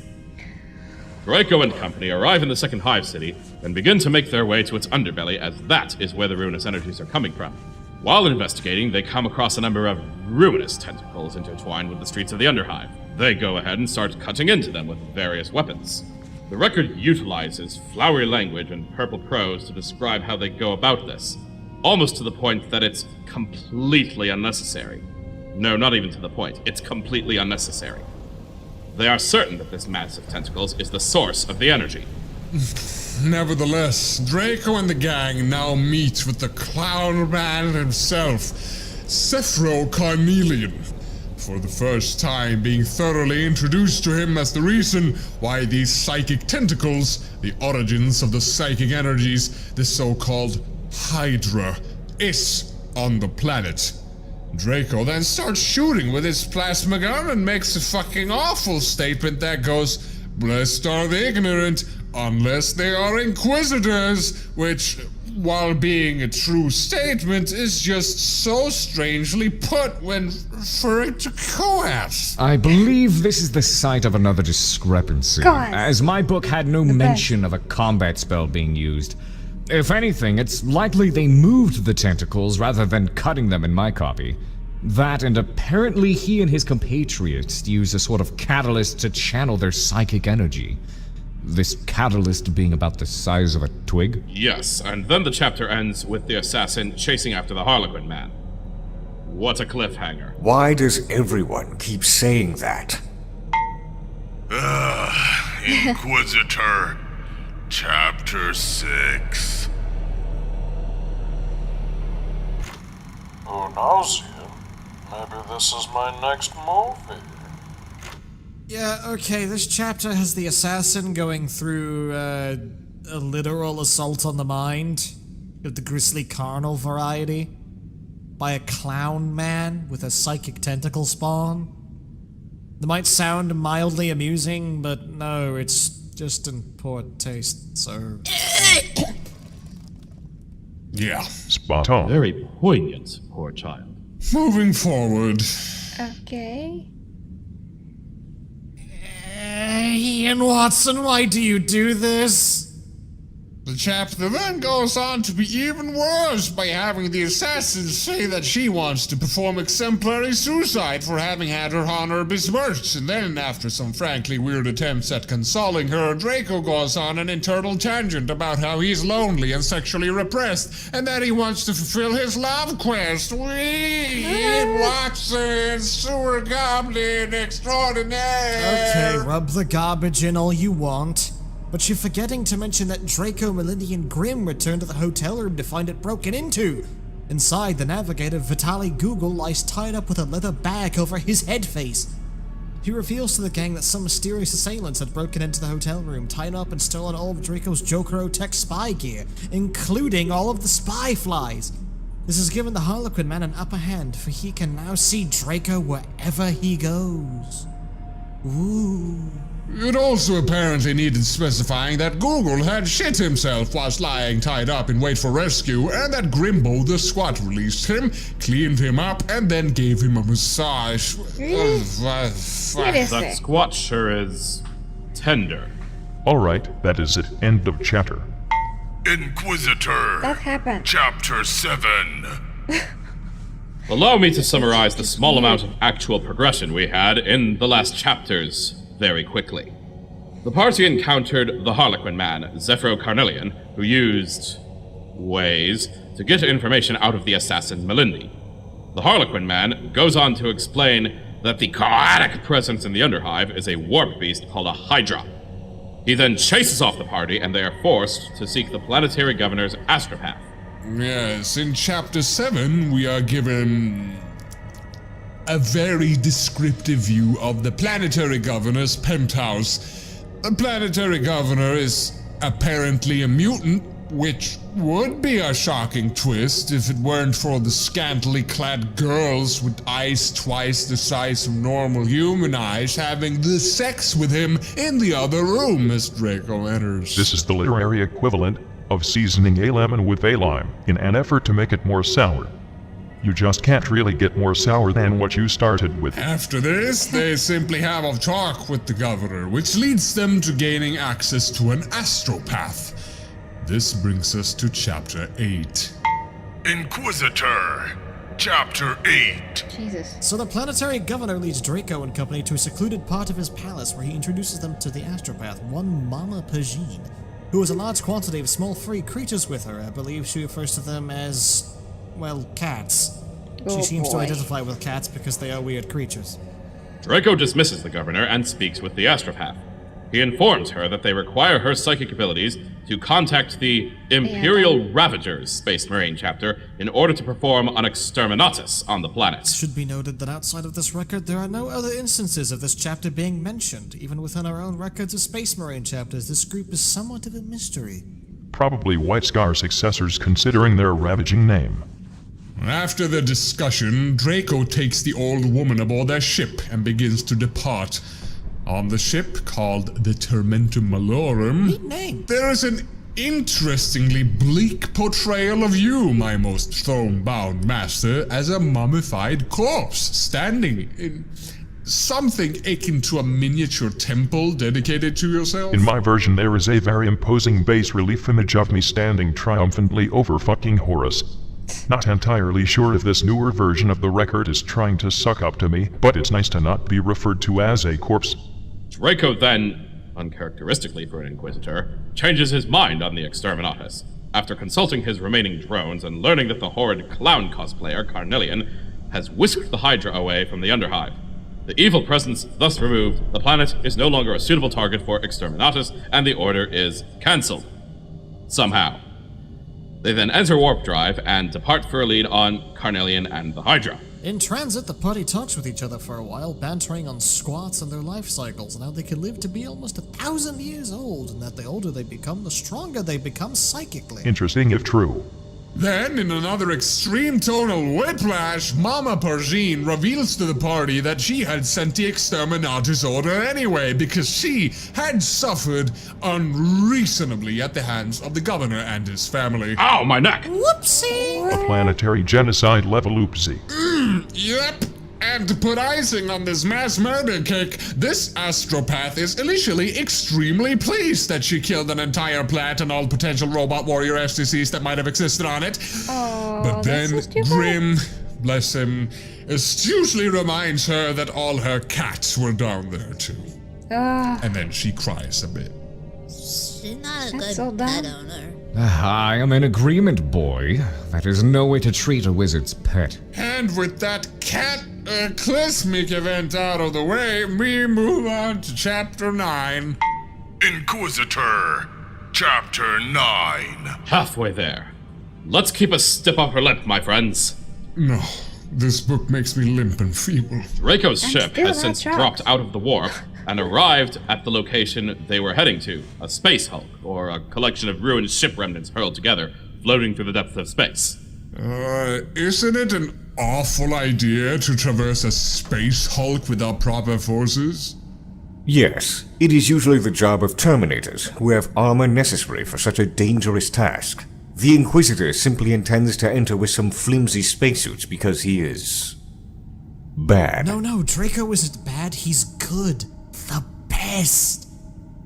S5: Draco and company arrive in the second hive city and begin to make their way to its underbelly, as that is where the ruinous energies are coming from. While investigating, they come across a number of ruinous tentacles intertwined with the streets of the underhive. They go ahead and start cutting into them with various weapons. The record utilizes flowery language and purple prose to describe how they go about this, almost to the point that it's completely unnecessary. No, not even to the point. It's completely unnecessary. They are certain that this mass of tentacles is the source of the energy.
S6: Nevertheless, Draco and the gang now meet with the clown man himself, Sephro Carnelian, for the first time being thoroughly introduced to him as the reason why these psychic tentacles, the origins of the psychic energies, the so-called Hydra, is on the planet. Draco then starts shooting with his plasma gun and makes a fucking awful statement that goes, "Blessed are the ignorant, unless they are Inquisitors," which, while being a true statement, is just so strangely put when referring to coats.
S7: I believe this is the site of another discrepancy,
S1: Coats.
S7: as my book had no mention of a combat spell being used. If anything, it's likely they moved the tentacles rather than cutting them in my copy. That, and apparently he and his compatriots used a sort of catalyst to channel their psychic energy. This catalyst being about the size of a twig?
S5: Yes, and then the chapter ends with the assassin chasing after the Harlequin man. What a cliffhanger.
S4: Why does everyone keep saying that?
S2: Inquisitor, Chapter 6.
S12: Who knows you? Maybe this is my next movie.
S3: Yeah, okay, this chapter has the assassin going through a literal assault on the mind of the grisly carnal variety by a clown man with a psychic tentacle spawn. That might sound mildly amusing, but no, it's just in poor taste, so...
S6: Yeah.
S8: Spot on.
S5: Very poignant, poor child.
S6: Moving forward.
S1: Okay.
S3: Ian Watson, why do you do this?
S6: The chapter then goes on to be even worse by having the assassin say that she wants to perform exemplary suicide for having had her honor besmirched, and then, after some frankly weird attempts at consoling her, Draco goes on an internal tangent about how he's lonely and sexually repressed, and that he wants to fulfill his love quest. Ian Watson, sewer goblin extraordinaire!
S3: Okay, rub the garbage in all you want. But you're forgetting to mention that Draco, Melindy, and Grimm returned to the hotel room to find it broken into. Inside, the navigator, Vitaly Google, lies tied up with a leather bag over his head face. He reveals to the gang that some mysterious assailants had broken into the hotel room, tied up and stolen all of Draco's Jokero Tech spy gear, including all of the spy flies. This has given the Harlequin man an upper hand, for he can now see Draco wherever he goes. Ooh.
S6: It also apparently needed specifying that Google had shit himself whilst lying tied up in wait for rescue, and that Grimbo the squat released him, cleaned him up, and then gave him a massage.
S1: Really? What is
S5: That
S1: it?
S5: squat sure is tender.
S8: Alright, that is it. End of chapter.
S2: Inquisitor,
S1: That happened.
S2: Chapter 7.
S5: Allow me to summarize the small amount of actual progression we had in the last chapters very quickly. The party encountered the Harlequin man, Sephro Carnelian, who used ways to get information out of the assassin Melindy. The Harlequin man goes on to explain that the chaotic presence in the Underhive is a warp beast called a Hydra. He then chases off the party, and they are forced to seek the planetary governor's astropath.
S6: Yes, in Chapter 7, we are given a very descriptive view of the planetary governor's penthouse. The planetary governor is apparently a mutant, Which would be a shocking twist if it weren't for the scantily clad girls with eyes twice the size of normal human eyes having the sex with him in the other room as Draco enters.
S8: This is the literary equivalent of seasoning a lemon with a lime in an effort to make it more sour. You just can't really get more sour than what you started with.
S6: After this, they simply have a talk with the governor, which leads them to gaining access to an astropath. This brings us to Chapter 8.
S2: Inquisitor, Chapter 8.
S1: Jesus.
S3: So the planetary governor leads Draco and company to a secluded part of his palace where he introduces them to the astropath, one Mama Pagine, who has a large quantity of small free creatures with her. I believe she refers to them as, well, cats. She seems to identify with cats because they are weird creatures.
S5: Draco dismisses the governor and speaks with the astropath. He informs her that they require her psychic abilities to contact the Imperial Ravagers Space Marine chapter in order to perform an exterminatus on the planet.
S3: It should be noted that outside of this record, there are no other instances of this chapter being mentioned. Even within our own records of Space Marine chapters, this group is somewhat of a mystery.
S8: Probably White Scar successors considering their ravaging name.
S6: After the discussion, Draco takes the old woman aboard their ship and begins to depart. On the ship, called the Tormentum Malorum,
S3: Neat name.
S6: there is an interestingly bleak portrayal of you, my most throne-bound master, as a mummified corpse, standing in something akin to a miniature temple dedicated to yourself.
S8: In my version, there is a very imposing bas-relief image of me standing triumphantly over fucking Horus. Not entirely sure if this newer version of the record is trying to suck up to me, but it's nice to not be referred to as a corpse.
S5: Draco then, uncharacteristically for an Inquisitor, changes his mind on the exterminatus. After consulting his remaining drones and learning that the horrid clown cosplayer, Carnelian, has whisked the Hydra away from the Underhive. The evil presence thus removed, the planet is no longer a suitable target for exterminatus, and the order is cancelled. Somehow. They then enter warp drive and depart for a lead on Carnelian and the Hydra.
S3: In transit, the party talks with each other for a while, bantering on squats and their life cycles, and how they can live to be almost 1,000 years old, and that the older they become, the stronger they become psychically.
S8: Interesting if true.
S6: Then, in another extreme tonal whiplash, Mama Pagine reveals to the party that she had sent the exterminatus order anyway, because she had suffered unreasonably at the hands of the governor and his family.
S5: Ow, my neck!
S3: Whoopsie!
S8: A planetary genocide level oopsie.
S6: Yep. And to put icing on this mass murder cake, this astropath is initially extremely pleased that she killed an entire planet and all potential robot warrior STCs that might have existed on it. But then Grim, bless him, astutely reminds her that all her cats were down there too. And then she cries a bit.
S9: She's not a good
S1: so
S9: pet
S1: dumb.
S9: owner.
S7: I am in agreement, boy. That is no way to treat a wizard's pet.
S6: And with that cataclysmic event out of the way, we move on to Chapter 9.
S2: Inquisitor, Chapter 9.
S5: Halfway there. Let's keep a stiff upper lip, my friends.
S6: No, this book makes me limp and feeble.
S5: Draco's ship
S1: still
S5: has
S1: not
S5: since
S1: shocked.
S5: dropped out of the warp and arrived at the location they were heading to, a space hulk, or a collection of ruined ship remnants hurled together, floating through the depths of space.
S6: Isn't it an awful idea to traverse a space hulk without proper forces?
S4: Yes, it is usually the job of Terminators, who have armor necessary for such a dangerous task. The Inquisitor simply intends to enter with some flimsy spacesuits because he is... bad.
S3: No, Draco isn't bad, he's good. The best.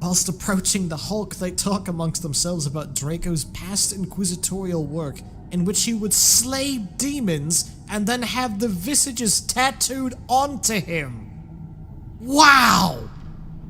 S3: Whilst approaching the Hulk, they talk amongst themselves about Draco's past inquisitorial work, in which he would slay demons and then have the visages tattooed onto him. Wow!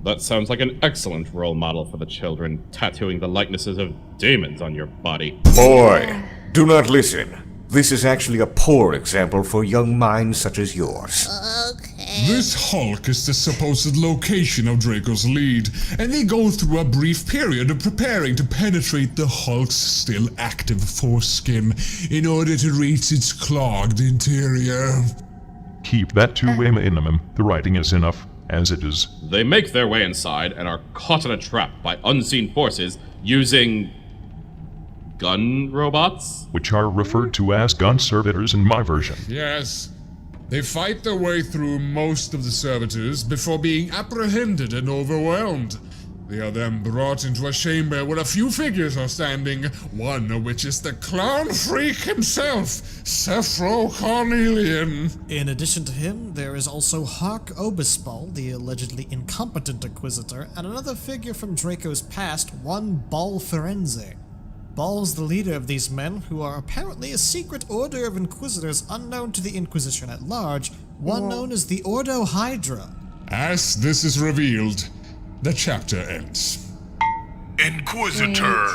S5: That sounds like an excellent role model for the children, tattooing the likenesses of demons on your body.
S4: Boy, do not listen. This is actually a poor example for young minds such as yours.
S9: Okay.
S6: This hulk is the supposed location of Draco's lead, and they go through a brief period of preparing to penetrate the hulk's still active foreskin in order to reach its clogged interior.
S8: Keep that two-way minimum. The writing is enough, as it is.
S5: They make their way inside and are caught in a trap by unseen forces using gun robots?
S8: which are referred to as gun servitors in my version.
S6: Yes. They fight their way through most of the servitors before being apprehended and overwhelmed. They are then brought into a chamber where a few figures are standing, one of which is the clown freak himself, Sephro Cornelian.
S3: In addition to him, there is also Hark Obispal, the allegedly incompetent Inquisitor, and another figure from Draco's past, one Ball Ferenze. Ball's the leader of these men, who are apparently a secret order of Inquisitors unknown to the Inquisition at large, one known as the Ordo Hydra.
S6: As this is revealed, the chapter ends.
S2: Inquisitor,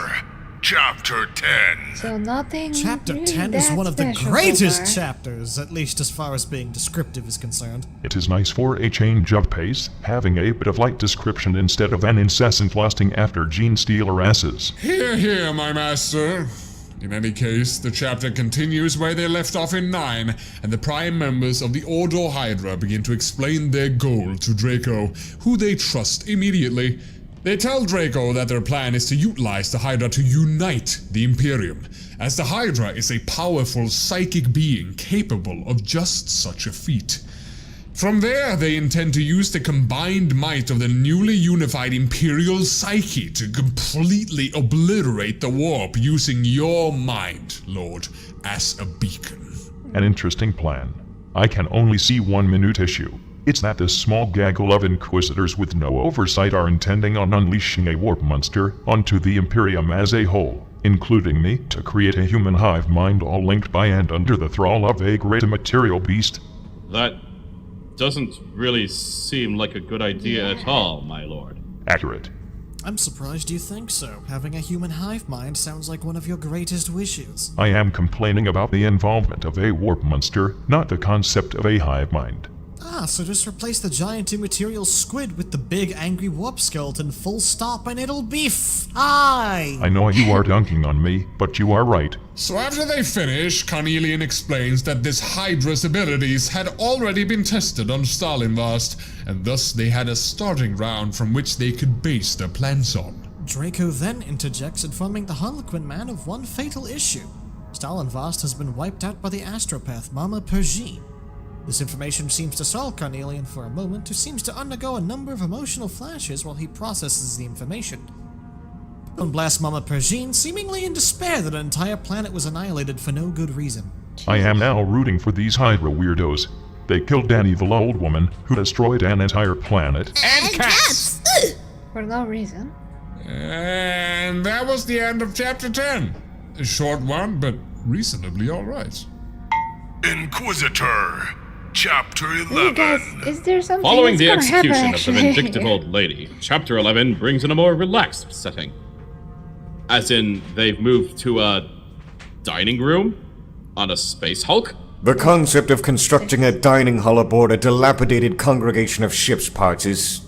S2: Chapter 10.
S1: So nothing.
S3: Chapter
S1: really
S3: 10 is
S1: that
S3: one of the
S1: special so
S3: greatest
S1: far.
S3: chapters, at least as far as being descriptive is concerned.
S8: It is nice for a change of pace, having a bit of light description instead of an incessant lusting after gene stealer asses.
S6: Hear, hear, my master. In any case, the chapter continues where they left off in 9, and the prime members of the Ordo Hydra begin to explain their goal to Draco, who they trust immediately. They tell Draco that their plan is to utilize the Hydra to unite the Imperium, as the Hydra is a powerful psychic being capable of just such a feat. From there, they intend to use the combined might of the newly unified Imperial psyche to completely obliterate the warp using your mind, Lord, as a beacon.
S8: An interesting plan. I can only see one minute issue. It's that this small gaggle of Inquisitors with no oversight are intending on unleashing a warp monster onto the Imperium as a whole, including me, to create a human hive mind all linked by and under the thrall of a great material beast.
S5: That doesn't really seem like a good idea at all, my lord.
S8: Accurate.
S3: I'm surprised you think so. Having a human hive mind sounds like one of your greatest wishes.
S8: I am complaining about the involvement of a warp monster, not the concept of a hive mind.
S3: Ah, so just replace the giant immaterial squid with the big angry warp skeleton, full stop, and it'll be fine!
S8: I know you are dunking on me, but you are right.
S6: So after they finish, Cornelian explains that this Hydra's abilities had already been tested on Stalinvast, and thus they had a starting ground from which they could base their plans on.
S3: Draco then interjects, informing the Harlequin man of one fatal issue. Stalinvast has been wiped out by the astropath Mama Pergine. This information seems to stall Cornelian for a moment, who seems to undergo a number of emotional flashes while he processes the information. And blasts Mama Pergine, seemingly in despair that an entire planet was annihilated for no good reason.
S8: I am now rooting for these Hydra weirdos. They killed an evil old woman who destroyed an entire planet.
S9: And cats!
S1: For no reason.
S6: And that was the end of chapter 10. A short one, but reasonably alright.
S2: Inquisitor, Chapter
S1: You
S2: 11.
S1: guys, is there something
S5: Following
S1: that's
S5: the
S1: gonna happen,
S5: execution of the
S1: actually?
S5: vindictive old lady, Chapter 11 brings in a more relaxed setting. As in, they've moved to a dining room on a space hulk?
S4: The concept of constructing a dining hall aboard a dilapidated congregation of ship's parts is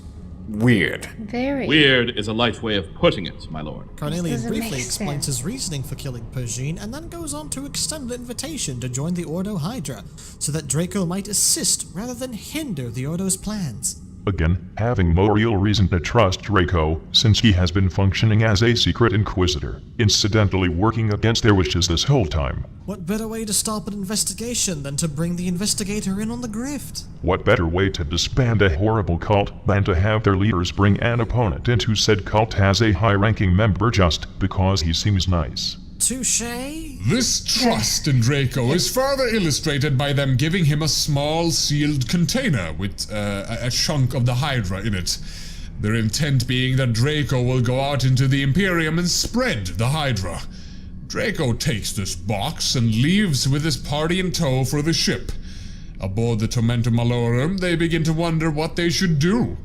S4: weird.
S1: Very.
S5: Weird is a light way of putting it, my lord.
S3: Cornelian
S1: doesn't
S3: briefly
S1: make
S3: explains
S1: sense.
S3: his reasoning for killing Pergine, and then goes on to extend an invitation to join the Ordo Hydra, so that Draco might assist rather than hinder the Ordo's plans.
S8: Again, having no real reason to trust Draco, since he has been functioning as a secret Inquisitor, incidentally working against their wishes this whole time.
S3: What better way to stop an investigation than to bring the investigator in on the grift?
S8: What better way to disband a horrible cult than to have their leaders bring an opponent into said cult as a high-ranking member just because he seems nice?
S3: Touché?
S6: This trust in Draco is further illustrated by them giving him a small sealed container with a chunk of the Hydra in it. Their intent being that Draco will go out into the Imperium and spread the Hydra. Draco takes this box and leaves with his party in tow for the ship. Aboard the Tormentum Malorum, they begin to wonder what they should do.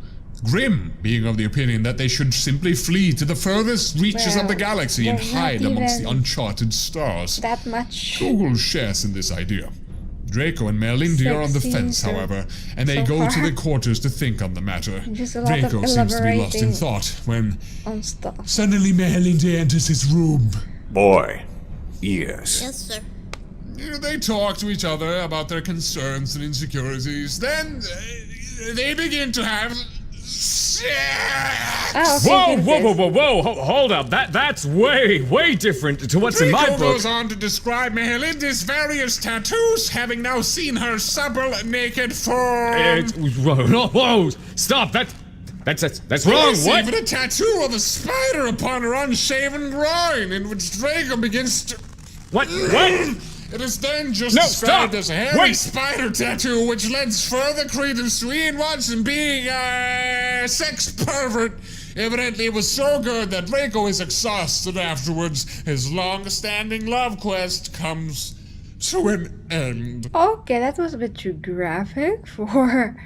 S6: Grimm being of the opinion that they should simply flee to the furthest reaches of the galaxy and
S1: there's not
S6: hide amongst the
S1: even
S6: uncharted stars.
S1: That much.
S6: Google shares in this idea. Draco and Merlindi are on the
S1: Sex
S6: fence,
S1: scenes
S6: however, and they
S1: so
S6: go to
S1: far.
S6: the quarters to think on the matter.
S1: Just a lot of
S6: Draco seems to be lost in
S1: elaborating
S6: thought when
S1: on stuff.
S6: suddenly Merlindi enters his room.
S4: Boy. Yes.
S9: Yes, sir.
S6: They talk to each other about their concerns and insecurities. Then they begin to have
S1: Oh, okay,
S7: Whoa,
S1: this
S7: whoa,
S1: is-
S7: whoa, whoa, whoa! Hold up. That's way different to what's in my
S6: Draco
S7: book.
S6: goes on to describe Mehelinda's various tattoos, having now seen her supple, naked form.
S7: Whoa! Stop! That's wrong.
S6: There's
S7: What?
S6: even a tattoo of a spider upon her unshaven groin, in which Draco begins to.
S7: What?
S6: It is then just
S7: No,
S6: described
S7: stop!
S6: as a hairy
S7: Wait!
S6: spider tattoo, which lends further credence to Ian Watson being a sex pervert. Evidently, it was so good that Draco is exhausted afterwards. His long-standing love quest comes to an end.
S1: Okay, that was a bit too graphic for,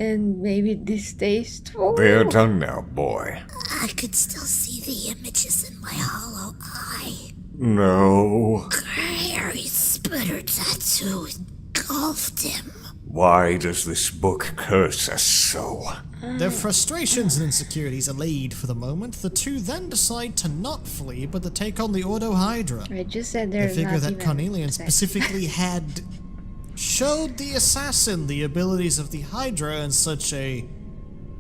S1: and maybe distasteful.
S4: They're done now, boy.
S9: I could still see the images in my hollow eye.
S4: No.
S9: Hairy spider tattoo engulfed him.
S4: Why does this book curse us so?
S3: Their frustrations and insecurities allayed for the moment, the two then decide to not flee, but to take on the Ordo Hydra.
S1: I just said
S3: They
S1: they're
S3: figure
S1: not
S3: that
S1: even
S3: Cornelian
S1: sex.
S3: specifically had showed the assassin the abilities of the Hydra in such a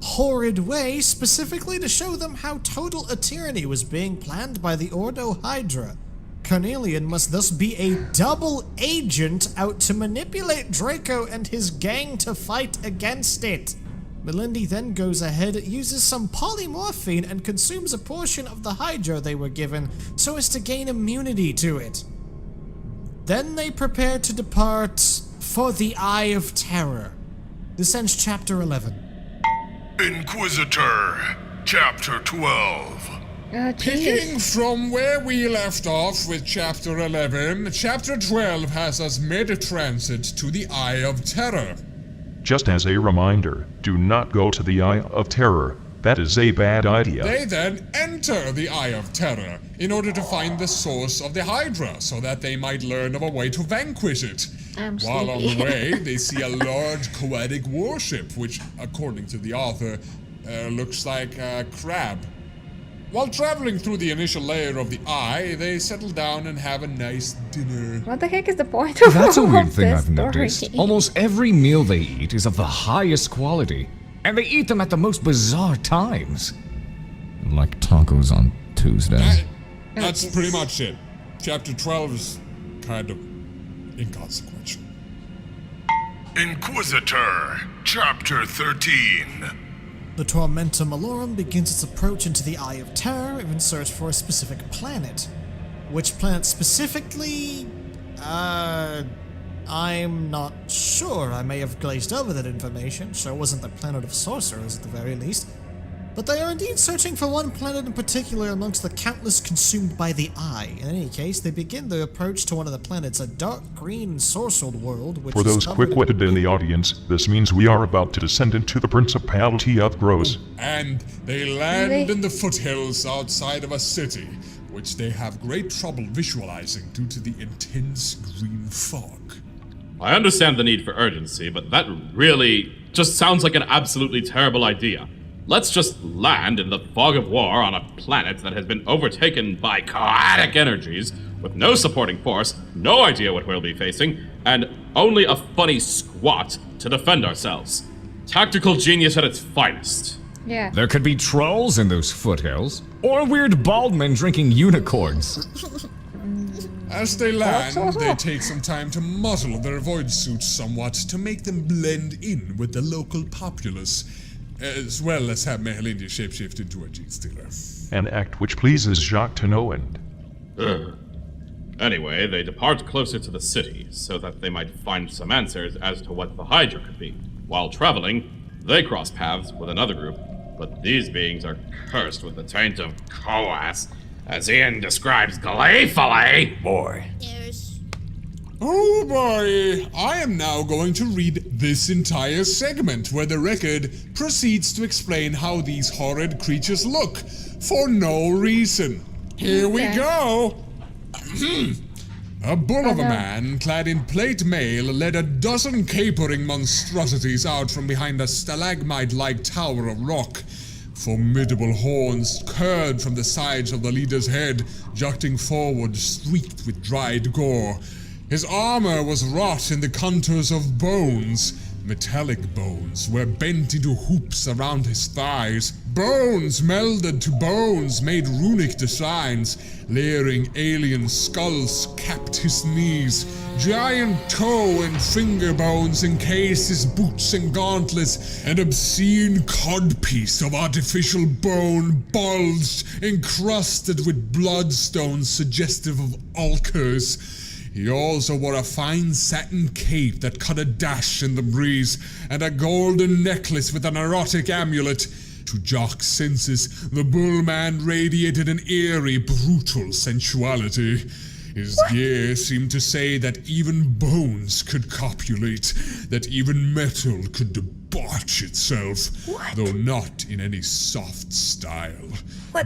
S3: horrid way, specifically to show them how total a tyranny was being planned by the Ordo Hydra. Cornelian must thus be a double agent out to manipulate Draco and his gang to fight against it. Melindy then goes ahead, uses some polymorphine, and consumes a portion of the Hydra they were given so as to gain immunity to it. Then they prepare to depart for the Eye of Terror. This ends chapter 11.
S2: Inquisitor, Chapter 12.
S1: Oh,
S6: Picking
S1: Jesus.
S6: from where we left off with Chapter 11, Chapter 12 has us mid-transit to the Eye of Terror.
S8: Just as a reminder, do not go to the Eye of Terror. That is a bad idea.
S6: They then enter the Eye of Terror in order to find the source of the Hydra so that they might learn of a way to vanquish it.
S1: I'm
S6: While on
S1: sleepy.
S6: the way, they see a large poetic warship, which, according to the author, looks like a crab. While traveling through the initial layer of the eye, they settle down and have a nice dinner.
S1: What the heck is the point of
S7: That's a
S1: all
S7: weird
S1: of
S7: thing
S1: this
S7: I've noticed.
S1: story?
S7: Almost every meal they eat is of the highest quality, and they eat them at the most bizarre times. Like tacos on Tuesday.
S6: That's pretty much it. Chapter 12 is kind of inconsequential.
S2: Inquisitor, Chapter 13.
S3: The Tormentum Malorum begins its approach into the Eye of Terror in search for a specific planet. Which planet specifically? I'm not sure. I may have glazed over that information. Sure wasn't the planet of sorcerers at the very least. But they are indeed searching for one planet in particular amongst the countless consumed by the Eye. In any case, they begin their approach to one of the planets, a dark green ensorcelled world which
S8: For
S3: is
S8: those
S3: covered in-
S8: quick-witted in the audience, this means we are about to descend into the Principality of Gross.
S6: And they land
S1: Really?
S6: in the foothills outside of a city, which they have great trouble visualizing due to the intense green fog.
S5: I understand the need for urgency, but that really just sounds like an absolutely terrible idea. Let's just land in the fog of war on a planet that has been overtaken by chaotic energies, with no supporting force, no idea what we'll be facing, and only a funny squat to defend ourselves. Tactical genius at its finest.
S1: Yeah.
S7: There could be trolls in those foothills, or weird bald men drinking unicorns.
S6: As they land, they take some time to muzzle their void suits somewhat to make them blend in with the local populace, as well as have Mehelinda shapeshift into a gene stealer.
S8: An act which pleases Jacques to no end.
S5: Anyway, they depart closer to the city, so that they might find some answers as to what the Hydra could be. While traveling, they cross paths with another group, but these beings are cursed with the taint of Coas, as Ian describes gleefully.
S4: Boy.
S6: Oh boy! I am now going to read this entire segment where the record proceeds to explain how these horrid creatures look for no reason. Here we go! A bull of a man clad in plate mail led a dozen capering monstrosities out from behind a stalagmite-like tower of rock. Formidable horns curved from the sides of the leader's head, jutting forward, streaked with dried gore. His armor was wrought in the contours of bones, Metallic bones were bent into hoops around his thighs. Bones melded to bones made runic designs. Layering alien skulls capped his knees. Giant toe and finger bones encased his boots and gauntlets. An obscene codpiece of artificial bone bulged, encrusted with bloodstones suggestive of ulcers. He also wore a fine satin cape that cut a dash in the breeze, and a golden necklace with an erotic amulet. To Jock's senses, the bullman radiated an eerie, brutal sensuality. His gear seemed to say that even bones could copulate, that even metal could debauch itself, though not in any soft style.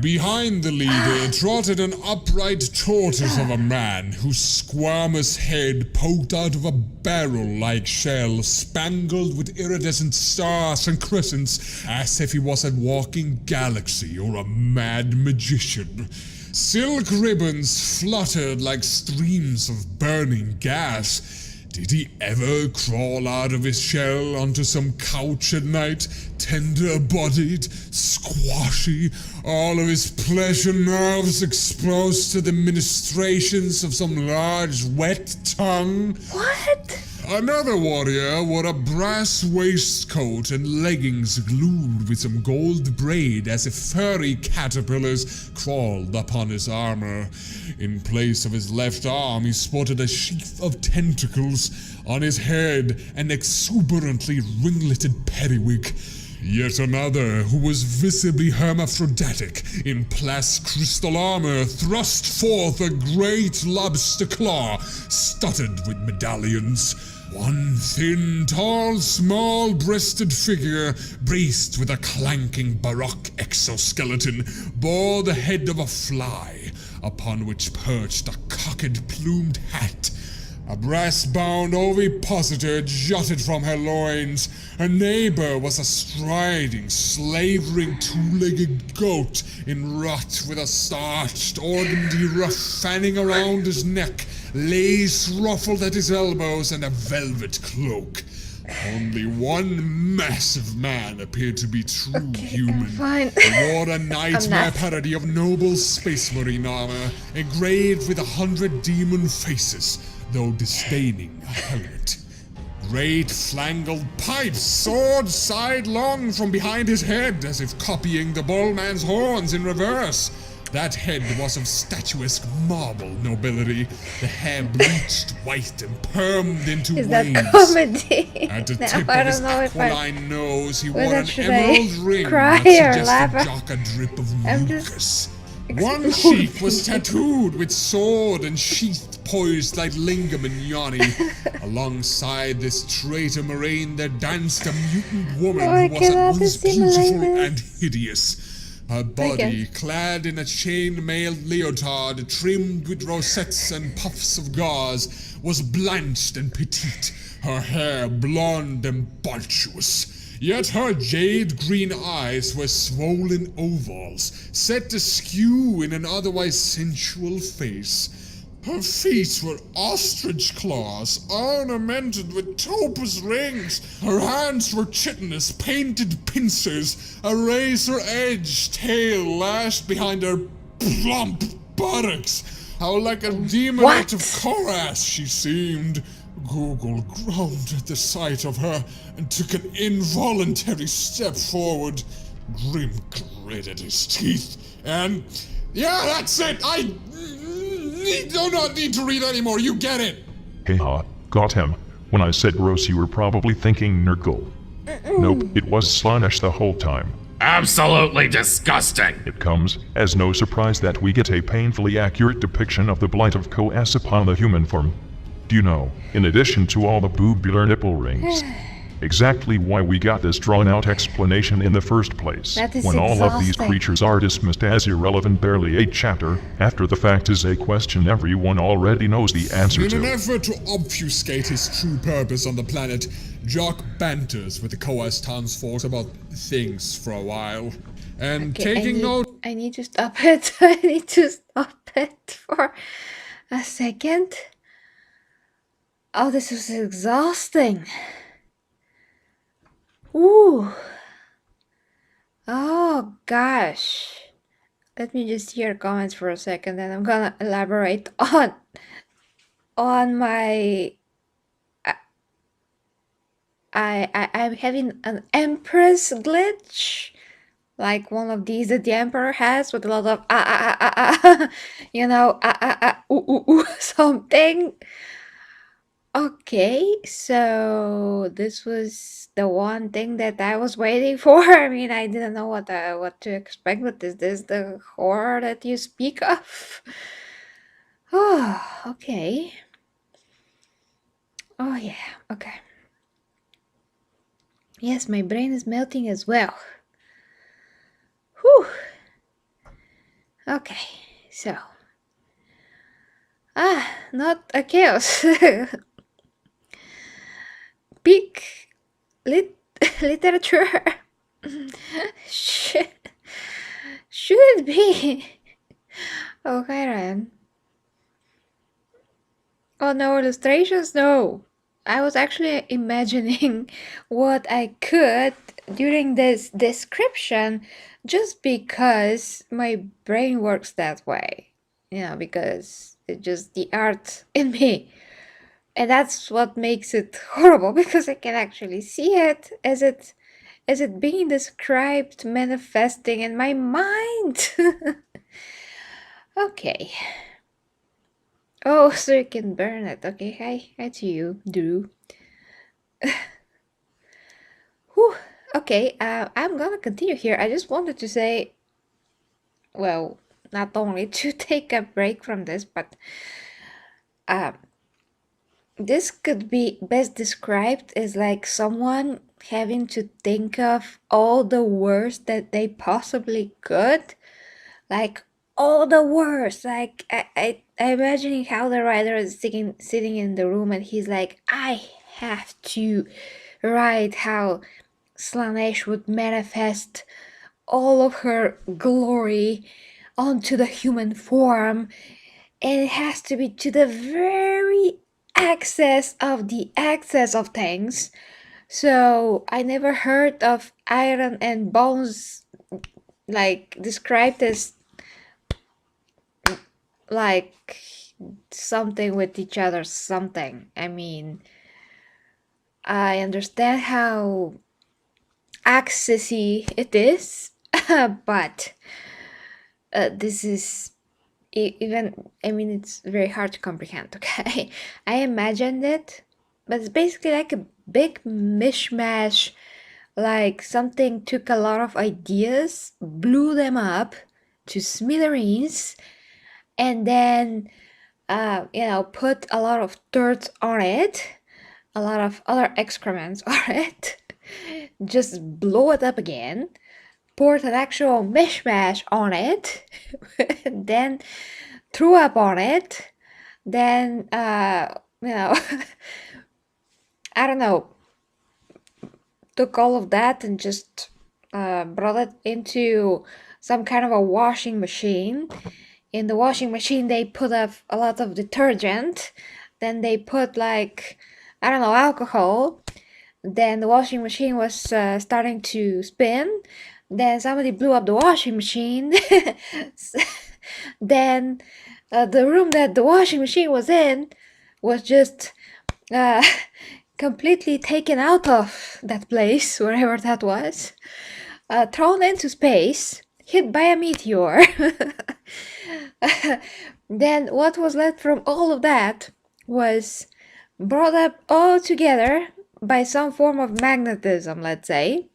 S6: Behind the leader trotted an upright tortoise of a man whose squamous head poked out of a barrel-like shell spangled with iridescent stars and crescents, as if he was a walking galaxy or a mad magician. Silk ribbons fluttered like streams of burning gas. Did he ever crawl out of his shell onto some couch at night, tender-bodied, squashy, all of his pleasure nerves exposed to the ministrations of some large, wet tongue?
S1: What?
S6: Another warrior wore a brass waistcoat and leggings glued with some gold braid as if furry caterpillars crawled upon his armor. In place of his left arm, he sported a sheath of tentacles. On his head, an exuberantly ringleted periwig. Yet another, who was visibly hermaphroditic, in Plas crystal armor, thrust forth a great lobster claw, studded with medallions. One thin, tall, small-breasted figure, braced with a clanking baroque exoskeleton, bore the head of a fly, upon which perched a cocked plumed hat. A brass-bound ovipositor jutted from her loins. Her neighbor was a striding, slavering two-legged goat in rut with a starched organdy ruff fanning around his neck, lace ruffled at his elbows, and a velvet cloak. Only one massive man appeared to be true human.
S1: Fine.
S6: He wore a nightmare parody of noble space marine armor, engraved with 100 demon faces, though disdaining a helmet. Great flangled pipes soared sidelong from behind his head, as if copying the bullman's horns in reverse. That head was of statuesque marble nobility, the hair bleached white and permed into waves.
S1: Is that comedy?
S6: At the
S1: No,
S6: tip
S1: I
S6: of his
S1: don't know if I-
S6: aquiline nose, he
S1: whether
S6: wore an
S1: should
S6: emerald
S1: I
S6: ring
S1: cry
S6: that
S1: or laugh?
S6: suggested Jock a drip of
S1: I'm
S6: mucus.
S1: just
S6: One
S1: exploding.
S6: cheek was tattooed with sword and sheath poised like lingam and yoni. Alongside this traitor marine there danced a mutant woman
S1: Oh, I
S6: who was at
S1: cannot
S6: once
S1: assimilate
S6: beautiful
S1: this.
S6: and hideous. Her body, clad in a chain-mailed leotard trimmed with rosettes and puffs of gauze, was blanched and petite, her hair blonde and voluptuous. Yet her jade-green eyes were swollen ovals, set askew in an otherwise sensual face. Her feet were ostrich claws, ornamented with topaz rings. Her hands were chitinous, painted pincers, a razor-edged tail lashed behind her plump buttocks. How like a demon out of Korath she seemed. Google groaned at the sight of her and took an involuntary step forward. Grim gritted his teeth and... Yeah, that's it! I do not need to read anymore, you get it!
S8: Hey ha, got him. When I said gross you were probably thinking Nurgle. Nope, it was Slaanesh the whole time.
S5: Absolutely disgusting!
S8: It comes as no surprise that we get a painfully accurate depiction of the blight of Koas upon the human form. Do you know, in addition to all the boobular nipple rings, exactly why we got this drawn-out explanation in the first place?
S1: That is
S8: when all of these
S1: exhausting.
S8: creatures are dismissed as irrelevant barely a chapter after the fact is a question everyone already knows the answer
S6: In an
S8: to.
S6: effort to obfuscate his true purpose on the planet, Jock banters with the Koas townsfolk about things for a while. And taking note...
S1: I need to stop it. I need to stop it for a second. Oh, this was exhausting. Ooh. Oh gosh. Let me just hear comments for a second, and I'm gonna elaborate on my. I'm having an Empress glitch, like one of these that the Emperor has, with a lot of you know, something. Okay, so this was the one thing that I was waiting for. I mean, I didn't know what to expect, but is this the horror that you speak of? Oh, okay. Oh yeah, okay. Yes, my brain is melting as well. Whew. Okay, so not a chaos. Peak literature. should, should it be? Okay, Ryan. Oh no, illustrations? No. I was actually imagining what I could during this description just because my brain works that way. You know, because it's just the art in me. And that's what makes it horrible, because I can actually see it as it being described, manifesting in my mind. Okay. Oh, so you can burn it. Okay, hi to you, Drew. Whew. Okay, I'm gonna continue here. I just wanted to say, well, not only to take a break from this, but this could be best described as like someone having to think of all the worst that they possibly could, like all the worst. Like I imagining how the writer is sitting in the room, and he's like, I have to write how Slaanesh would manifest all of her glory onto the human form, and it has to be to the very excess of the excess of things. So I never heard of iron and bones like described as like something with each other, something. I mean, I understand how accessy it is, but this is even, I mean, it's very hard to comprehend. Okay, I imagined it, but it's basically like a big mishmash, like something took a lot of ideas, blew them up to smithereens, and then put a lot of dirt on it, a lot of other excrements on it, just blow it up again, poured an actual mishmash on it, then threw up on it, then I don't know, took all of that and just brought it into some kind of a washing machine. In the washing machine, they put a lot of detergent, then they put like, I don't know, alcohol. Then the washing machine was starting to spin. Then somebody blew up the washing machine. Then the room that the washing machine was in was just uh, completely taken out of that place, wherever that was, thrown into space, hit by a meteor. Then what was left from all of that was brought up all together by some form of magnetism, let's say,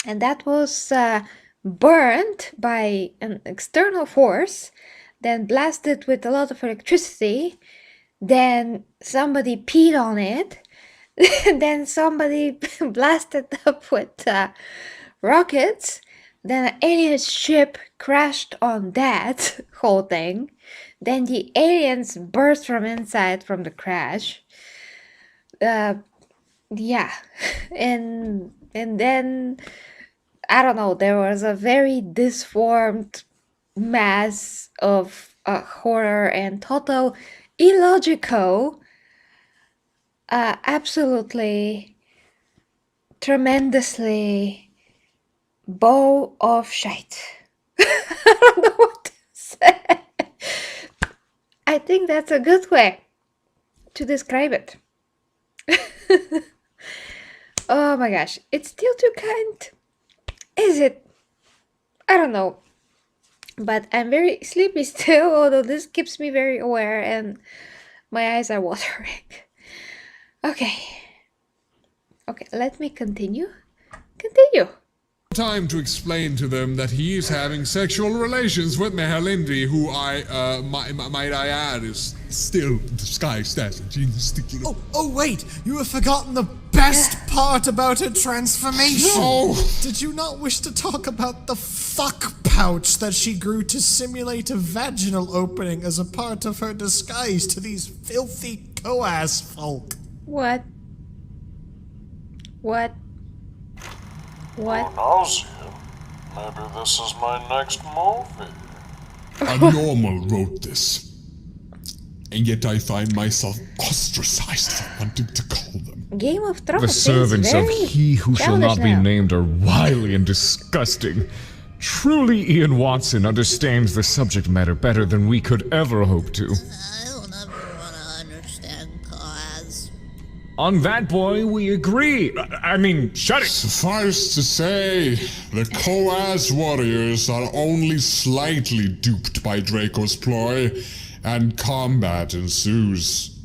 S1: and that was burned by an external force, then blasted with a lot of electricity, then somebody peed on it, then somebody blasted up with rockets, then an alien ship crashed on that whole thing, then the aliens burst from inside from the crash. Yeah, and then I don't know, there was a very disformed mass of horror and total illogical, absolutely tremendously bow of shite. I don't know what to say. I think that's a good way to describe it. Oh my gosh, it's still too kind. Is it? I don't know. But I'm very sleepy still, although this keeps me very aware and my eyes are watering. Okay. Okay, let me continue.
S6: Time to explain to them that he is having sexual relations with Mehelindi, who might I add, is still disguised as a genius.
S3: Oh wait, you have forgotten the best part about her transformation.
S6: No!
S3: Did you not wish to talk about the fuck pouch that she grew to simulate a vaginal opening as a part of her disguise to these filthy Coas folk?
S1: What?
S12: Who knows you? Maybe this is my next movie.
S6: Abnormal wrote this. And yet I find myself ostracized for wanting to call them.
S1: Game of Thrones.
S7: The servants of he who shall not be named are wily and disgusting. Truly, Ian Watson understands the subject matter better than we could ever hope to.
S9: I'll never want to understand Coas.
S7: On that, boy, we agree. I mean, shut it!
S6: Suffice to say, the Coas warriors are only slightly duped by Draco's ploy, and combat ensues.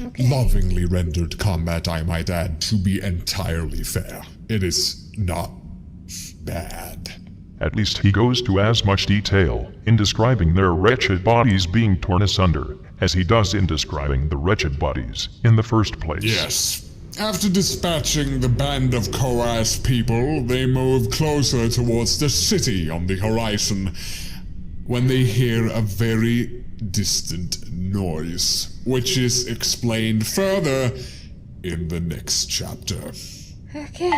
S1: Okay.
S6: Lovingly rendered combat, I might add, to be entirely fair. It is not bad.
S8: At least he goes to as much detail in describing their wretched bodies being torn asunder as he does in describing the wretched bodies in the first place.
S6: Yes. After dispatching the band of Coas people, they move closer towards the city on the horizon when they hear a very distant noise, which is explained further in the next chapter.
S1: Okay.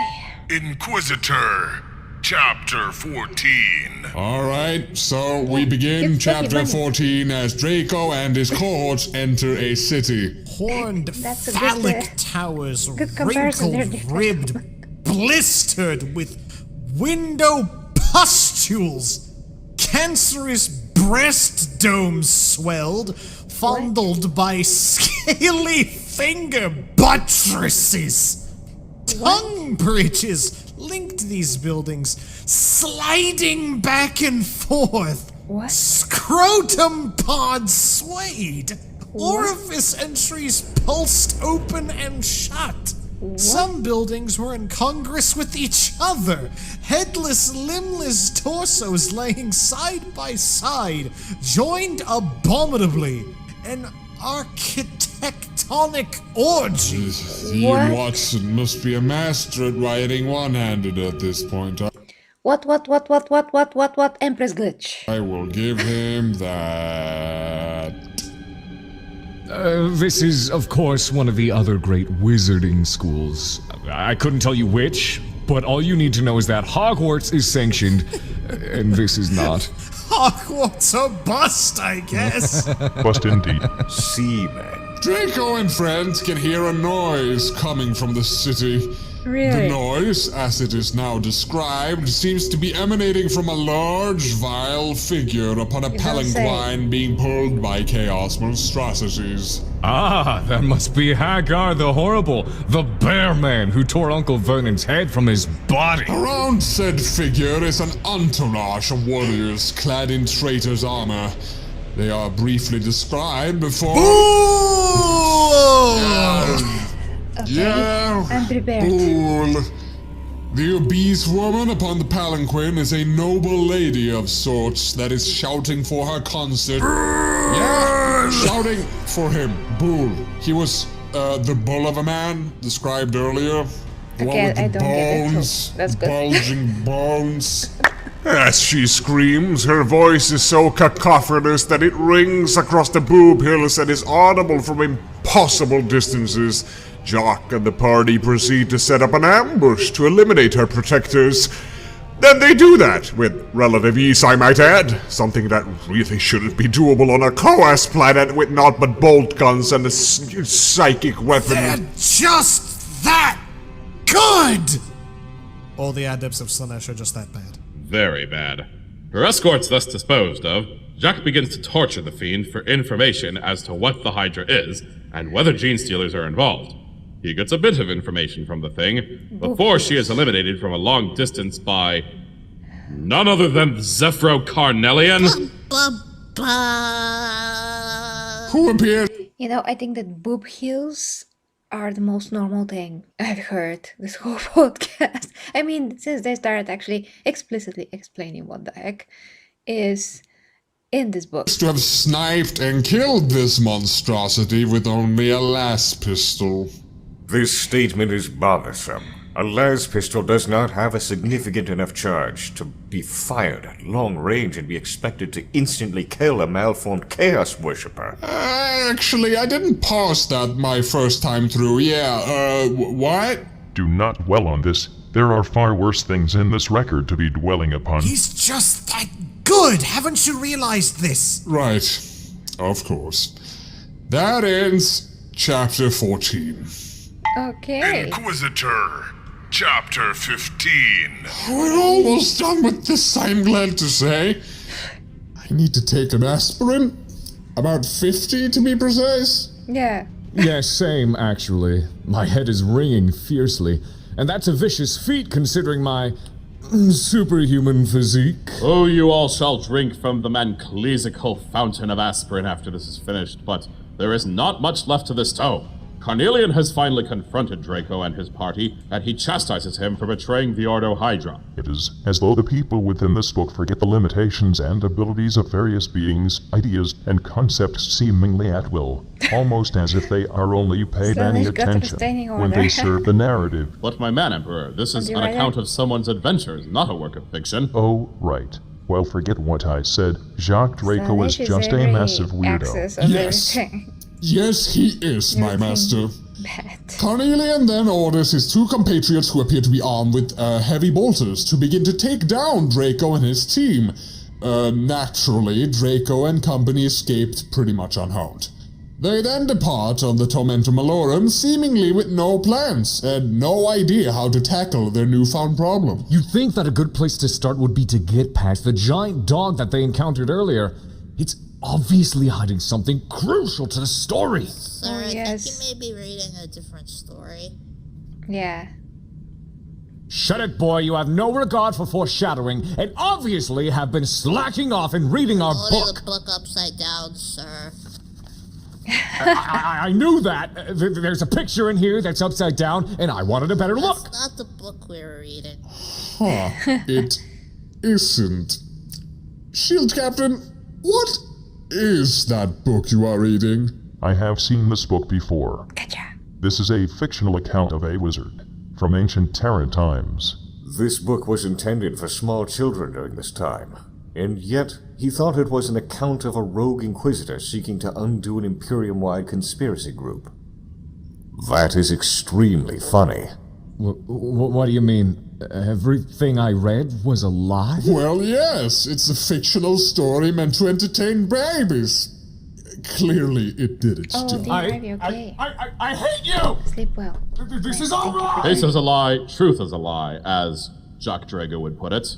S2: Inquisitor, Chapter 14.
S6: Alright, so we begin
S1: It's
S6: chapter
S1: funny.
S6: 14 as Draco and his cohorts enter a city.
S3: Horned
S1: That's a good,
S3: phallic towers,
S1: good comparison there,
S3: wrinkled, ribbed, blistered with window pustules. Cancerous breast domes swelled, fondled by scaly finger buttresses. Tongue bridges linked these buildings, sliding back and forth.
S1: What?
S3: Scrotum pods swayed. Orifice entries pulsed open and shut. Some buildings were in congress with each other, headless, limbless torsos laying side by side, joined abominably. An architectonic orgy.
S6: Ian Watson must be a master at writing one-handed at this point.
S1: What, Empress Glitch?
S6: I will give him that.
S7: This is, of course, one of the other great wizarding schools. I couldn't tell you which, but all you need to know is that Hogwarts is sanctioned, and this is not.
S3: Hogwarts a bust, I guess.
S8: Bust indeed.
S4: Seaman.
S6: Draco and friends can hear a noise coming from the city.
S1: Really?
S6: The noise, as it is now described, seems to be emanating from a large, vile figure upon a
S1: You don't say.
S6: palanquin being pulled by chaos monstrosities.
S7: Ah, that must be Hagar the Horrible, the bear man who tore Uncle Vernon's head from his body.
S6: Around said figure is an entourage of warriors clad in traitor's armor. They are briefly described before... Yeah,
S1: I'm prepared.
S6: Bull. The obese woman upon the palanquin is a noble lady of sorts that is shouting for her concert. Yeah, shouting for him, Bull. He was the bull of a man described earlier. The one
S1: Okay,
S6: with the
S1: I don't get it,
S6: bones,
S1: so that's good.
S6: bulging bones.
S2: As she screams, her voice is so cacophonous that it rings across the boob hills and is audible from impossible distances. Jock and the party proceed to set up an ambush to eliminate her protectors. Then they do that, with relative ease I might add, something that really shouldn't be doable on a Coas planet with naught but bolt guns and a psychic weapon.
S3: They're just that good! All the adepts of Slaanesh are just that bad.
S5: Very bad. Her escorts thus disposed of, Jacques begins to torture the Fiend for information as to what the Hydra is and whether gene stealers are involved. He gets a bit of information from the thing before she is eliminated from a long distance by none other than Zephyro Carnelian.
S6: Who appeared?
S1: You know, I think that boob heels are the most normal thing I've heard this whole podcast. I mean, since they started actually explicitly explaining what the heck is in this book.
S6: To have sniped and killed this monstrosity with only a las pistol.
S4: This statement is bothersome. A las pistol does not have a significant enough charge to be fired at long range and be expected to instantly kill a malformed chaos worshipper.
S6: Actually, I didn't parse that my first time through. Yeah, what?
S8: Do not dwell on this. There are far worse things in this record to be dwelling upon.
S3: He's just that good! Haven't you realized this?
S6: Right, of course. That ends chapter 14.
S1: Okay.
S12: Inquisitor, chapter 15.
S6: We're almost done with this, I'm glad to say. I need to take an aspirin. About 50 to be precise.
S1: Yeah.
S7: Yeah, same, actually. My head is ringing fiercely, and that's a vicious feat considering my superhuman physique.
S5: Oh, you all shall drink from the manclesical fountain of aspirin after this is finished, but there is not much left to this tome. Carnelian has finally confronted Draco and his party, and he chastises him for betraying the Ordo Hydra.
S8: It is as though the people within this book forget the limitations and abilities of various beings, ideas, and concepts seemingly at will, almost as if they are only paid any
S1: Slaanesh got a
S8: attention
S1: restraining
S8: when
S1: order.
S8: they serve the narrative.
S5: But my man, Emperor, this is
S1: you
S5: an
S1: write
S5: account
S1: it?
S5: of someone's adventures, not a work of fiction.
S8: Oh, right. Well, forget what I said. Jacques Draco
S1: Slaanesh
S8: is just a
S1: every
S8: massive weirdo.
S1: axis of
S6: Yes.
S1: everything.
S6: Yes, he is, my master.
S1: Bad.
S6: Carnelian then orders his two compatriots who appear to be armed with heavy bolters to begin to take down Draco and his team. Naturally, Draco and company escaped pretty much unharmed. They then depart on the Tormentum Malorum, seemingly with no plans and no idea how to tackle their newfound problem.
S7: You'd think that a good place to start would be to get past the giant dog that they encountered earlier. It's obviously hiding something crucial to the story.
S9: Sir,
S1: Oh,
S9: I think
S1: yes.
S9: you may be reading a different story.
S1: Yeah.
S7: Shut it, boy. You have no regard for foreshadowing and obviously have been slacking off and reading our
S9: Holding
S7: book.
S9: the book upside down, sir.
S7: I knew that. There's a picture in here that's upside down, and I wanted a better look.
S9: That's not the book we were reading.
S6: Huh, it isn't. Shield Captain, what is that book you are reading?
S8: I have seen this book before.
S1: Gotcha.
S8: This is a fictional account of a wizard from ancient Terran times.
S4: This book was intended for small children during this time, and yet he thought it was an account of a rogue Inquisitor seeking to undo an Imperium-wide conspiracy group. That is extremely funny.
S7: What do you mean? Everything I read was a lie?
S6: Well, yes, it's a fictional story meant to entertain babies. Clearly, it did its
S1: Oh,
S6: job.
S1: dear, are you okay?
S7: I hate you!
S1: Sleep well.
S7: This is all wrong!
S5: Case is a lie, truth is a lie, as Jacques Draco would put it.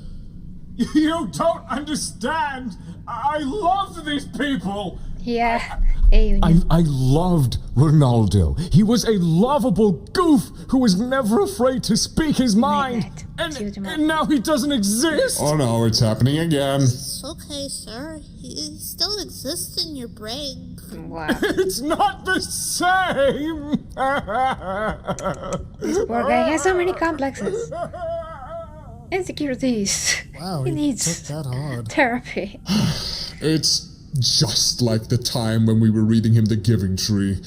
S7: You don't understand! I loved these people!
S1: Yeah. Hey,
S7: I loved Ronaldo. He was a lovable goof who was never afraid to speak his mind. And now he doesn't exist!
S6: Oh no, it's happening again.
S9: It's okay, sir. He still exists in your brain.
S1: Wow.
S7: It's not the same!
S1: This poor guy has so many complexes. Insecurities.
S3: Wow,
S1: He
S3: he
S1: needs
S3: took that hard.
S1: therapy.
S6: It's just like the time when we were reading him The Giving Tree.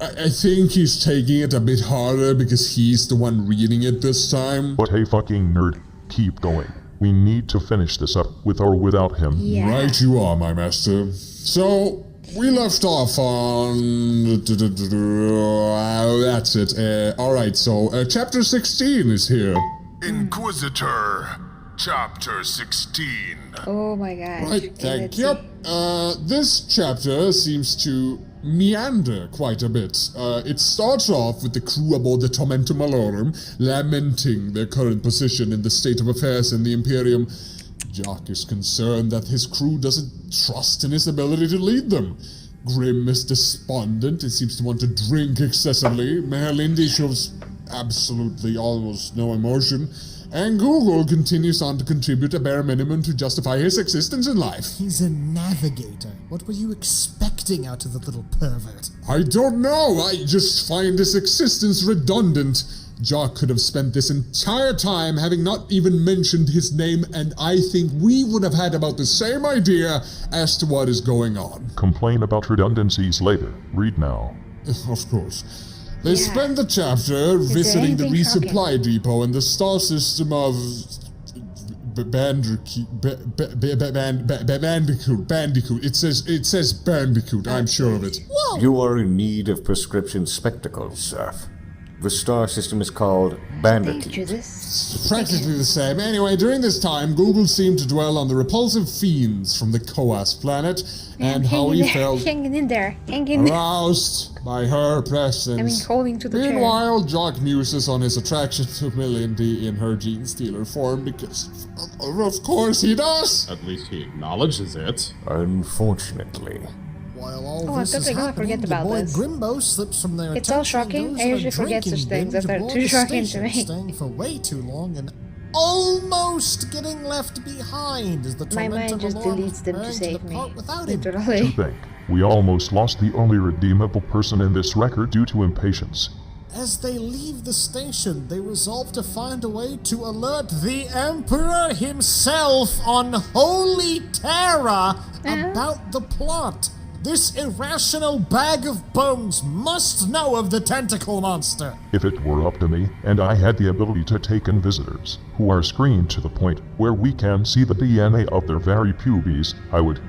S6: I think he's taking it a bit harder because he's the one reading it this time.
S8: But hey fucking nerd, keep going. We need to finish this up with or without him.
S1: Yeah.
S6: Right you are, my master. So, we left off on... that's it. Alright, so chapter 16 is here.
S12: Inquisitor, chapter 16.
S1: Oh my god.
S6: Right, thank you. This chapter seems to meander quite a bit. It starts off with the crew aboard the Tormentum Malorum lamenting their current position in the state of affairs in the Imperium. Jock is concerned that his crew doesn't trust in his ability to lead them. Grim is despondent and seems to want to drink excessively. Mehelindi shows absolutely almost no emotion. And Google continues on to contribute a bare minimum to justify his existence in life.
S3: He's a navigator. What were you expecting out of the little pervert?
S6: I don't know. I just find his existence redundant. Jock could have spent this entire time having not even mentioned his name, and I think we would have had about the same idea as to what is going on.
S8: Complain about redundancies later. Read now.
S6: Of course. They spend the chapter visiting the resupply depot and the star system of Bandicoot. It says Bandicoot, I'm sure of it.
S4: Whoa. You are in need of prescription spectacles, sir. The star system is called Bandicoot.
S6: It's practically the same. Anyway, during this time, Google seemed to dwell on the repulsive fiends from the Coas planet and how he felt
S1: hanging in there,
S6: aroused by her presence.
S1: I mean, holding to the chair.
S6: Meanwhile, Jock muses on his attraction to Melindy in her gene stealer form because, of course, he does.
S5: At least he acknowledges it.
S4: Unfortunately.
S3: While all
S1: I'm
S3: this is
S1: totally gonna
S3: happening,
S1: forget about
S3: the boy
S1: this.
S3: Grimbo slips from their
S1: It's all
S3: attention and
S1: shocking.
S3: goes
S1: I
S3: on a
S1: usually forget
S3: drinking
S1: such things
S3: binge
S1: that are
S3: aboard
S1: too
S3: the
S1: shocking to
S3: station,
S1: me.
S3: staying for way too long and almost getting left behind as the
S1: My mind
S3: tormentor
S1: just
S3: Malone
S1: deletes them to
S3: preparing
S1: save me.
S3: depart without him.
S8: To
S1: Literally.
S8: think, we almost lost the only redeemable person in this record due to impatience.
S3: As they leave the station, they resolve to find a way to alert the Emperor himself on Holy Terra about the plot. This irrational bag of bones must know of the tentacle monster.
S8: If it were up to me, and I had the ability to take in visitors, who are screened to the point where we can see the DNA of their very pubes, I would.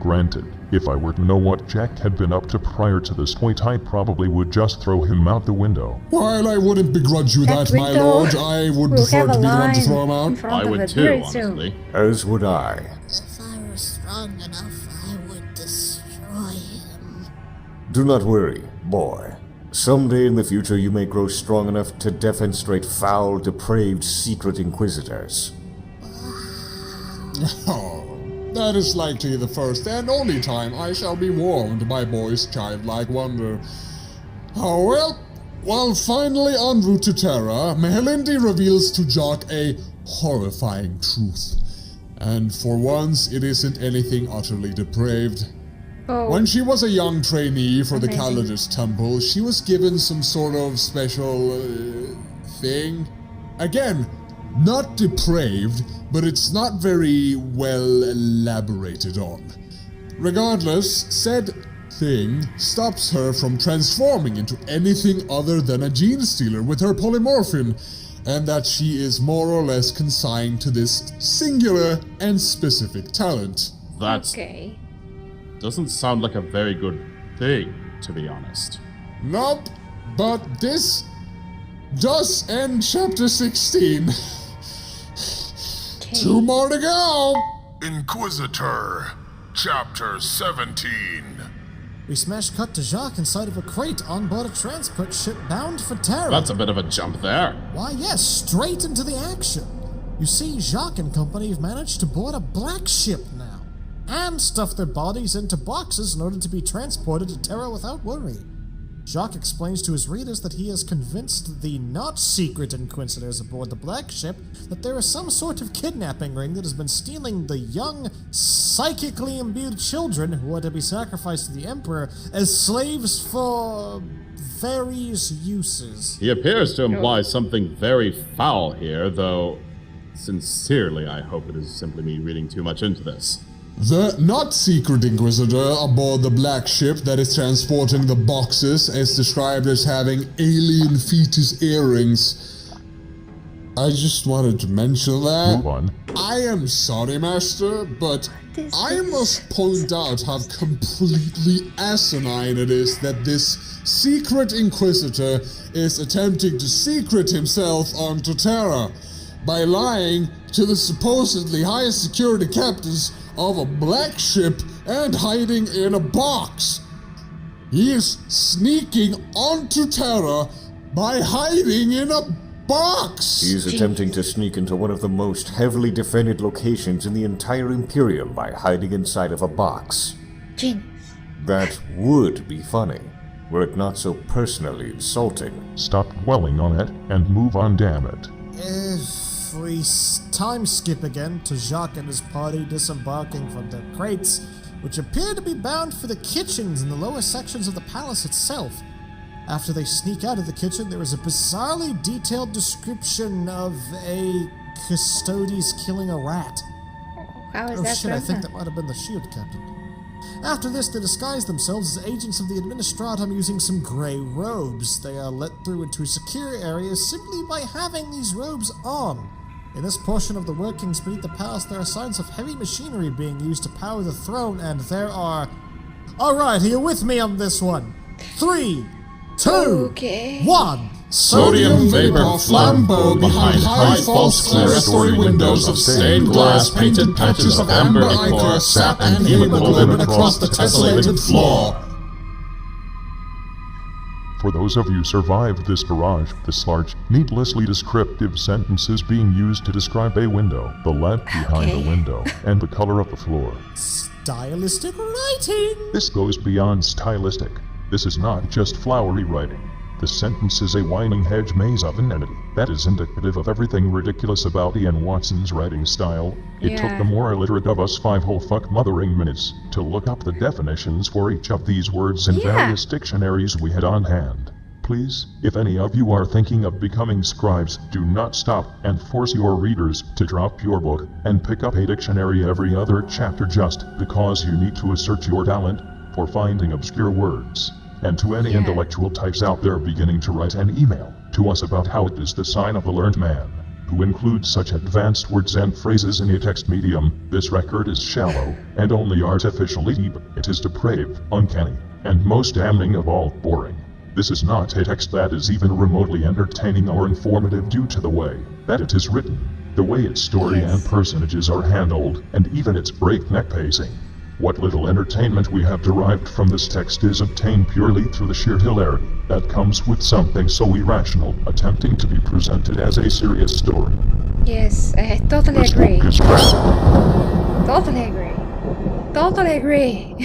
S8: Granted, if I were to know what Jack had been up to prior to this point, I probably would just throw him out the window.
S6: While I wouldn't begrudge you that, my lord, I would prefer to be the one to throw him out.
S5: I would too, honestly.
S4: As would I.
S9: If I were strong enough, I would destroy him.
S4: Do not worry, boy. Someday in the future you may grow strong enough to defenestrate foul, depraved secret inquisitors.
S6: Oh, that is likely the first and only time I shall be warmed by boy's childlike wonder. Oh well, while finally en route to Terra, Mehelindi reveals to Jock a horrifying truth. And for once, it isn't anything utterly depraved.
S1: Oh.
S6: When she was a young trainee for the
S1: Amazing.
S6: Calidus Temple, she was given some sort of special thing. Again, not depraved, but it's not very well elaborated on. Regardless, said thing stops her from transforming into anything other than a gene stealer with her polymorphin, and that she is more or less consigned to this singular and specific talent.
S5: That's
S1: Okay.
S5: doesn't sound like a very good thing, to be honest.
S6: Nope, but this does end chapter 16.
S1: Okay.
S6: 2 more to go!
S12: Inquisitor, Chapter 17.
S3: We smash cut to Jacques inside of a crate on board a transport ship bound for Terra.
S5: That's a bit of a jump there.
S3: Why, yes, straight into the action. You see, Jacques and company have managed to board a black ship now, and stuff their bodies into boxes in order to be transported to Terra without worry. Jacques explains to his readers that he has convinced the not-secret Inquisitors aboard the black ship that there is some sort of kidnapping ring that has been stealing the young, psychically imbued children who are to be sacrificed to the Emperor as slaves for various uses.
S5: He appears to imply something very foul here, though sincerely I hope it is simply me reading too much into this.
S6: The not-secret Inquisitor aboard the black ship that is transporting the boxes is described as having alien fetus earrings. I just wanted to mention that.
S8: Move on.
S6: I am sorry, Master, but
S1: This
S6: I
S1: is-
S6: must point out how completely asinine it is that this secret Inquisitor is attempting to secret himself onto Terra by lying to the supposedly highest security captains of a black ship and hiding in a box. He is sneaking onto Terra by hiding in a box!
S4: He's attempting to sneak into one of the most heavily defended locations in the entire Imperium by hiding inside of a box.
S1: Genius.
S4: That would be funny, were it not so personally insulting.
S8: Stop dwelling on it and move on, damn it.
S3: If we time skip again to Jacques and his party disembarking from their crates, which appear to be bound for the kitchens in the lower sections of the palace itself. After they sneak out of the kitchen, there is a bizarrely detailed description of a custodes killing a rat.
S1: How is
S3: Oh
S1: that
S3: shit, I think
S1: present?
S3: that might have been the shield captain. After this, they disguise themselves as agents of the Administratum using some grey robes. They are let through into a secure area simply by having these robes on. In this portion of the workings beneath the palace, there are signs of heavy machinery being used to power the throne, and there are... Alright, are you with me on this one? 3, 2,
S1: Okay.
S3: 1!
S6: Sodium vapor flambeau behind high false clerestory windows of stained glass, painted patches of amber ichor, sap, and hemoglobin across the tessellated floor.
S8: For those of you who survived this barrage, this large, needlessly descriptive sentence is being used to describe a window, the lamp behind the window, and the color of the floor.
S3: Stylistic writing!
S8: This goes beyond stylistic. This is not just flowery writing. The sentence is a whining hedge maze of an entity that is indicative of everything ridiculous about Ian Watson's writing style. It took the more illiterate of us 5 whole fuck mothering minutes to look up the definitions for each of these words in various dictionaries we had on hand. Please, if any of you are thinking of becoming scribes, do not stop and force your readers to drop your book and pick up a dictionary every other chapter just because you need to assert your talent for finding obscure words. And to any intellectual types out there beginning to write an email to us about how it is the sign of a learned man, who includes such advanced words and phrases in a text medium, this record is shallow, and only artificially deep. It is depraved, uncanny, and most damning of all, boring. This is not a text that is even remotely entertaining or informative due to the way that it is written, the way its story and personages are handled, and even its breakneck pacing. What little entertainment we have derived from this text is obtained purely through the sheer hilarity that comes with something so irrational attempting to be presented as a serious story.
S1: Yes, I totally
S8: This
S1: agree.
S8: book is crap.
S1: Totally agree. Totally agree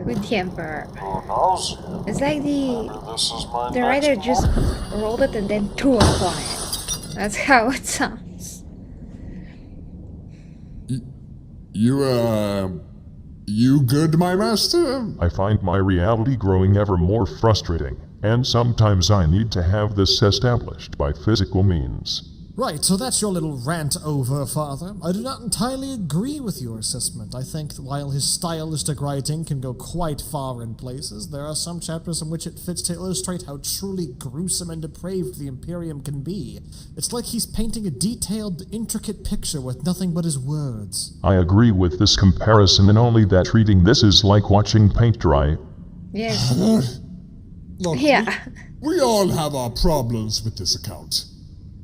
S1: with the Emperor.
S12: Who knows you?
S1: It's like
S12: Maybe this is my
S1: the
S12: next
S1: writer just
S12: move.
S1: rolled it and then threw a client. That's how it sounds.
S6: You good, my master?
S8: I find my reality growing ever more frustrating, and sometimes I need to have this established by physical means.
S3: Right, so that's your little rant over, Father. I do not entirely agree with your assessment. I think that while his stylistic writing can go quite far in places, there are some chapters in which it fits to illustrate how truly gruesome and depraved the Imperium can be. It's like he's painting a detailed, intricate picture with nothing but his words.
S8: I agree with this comparison in only that treating this is like watching paint dry.
S1: Yes.
S6: Look,
S1: Yeah.
S6: we all have our problems with this account.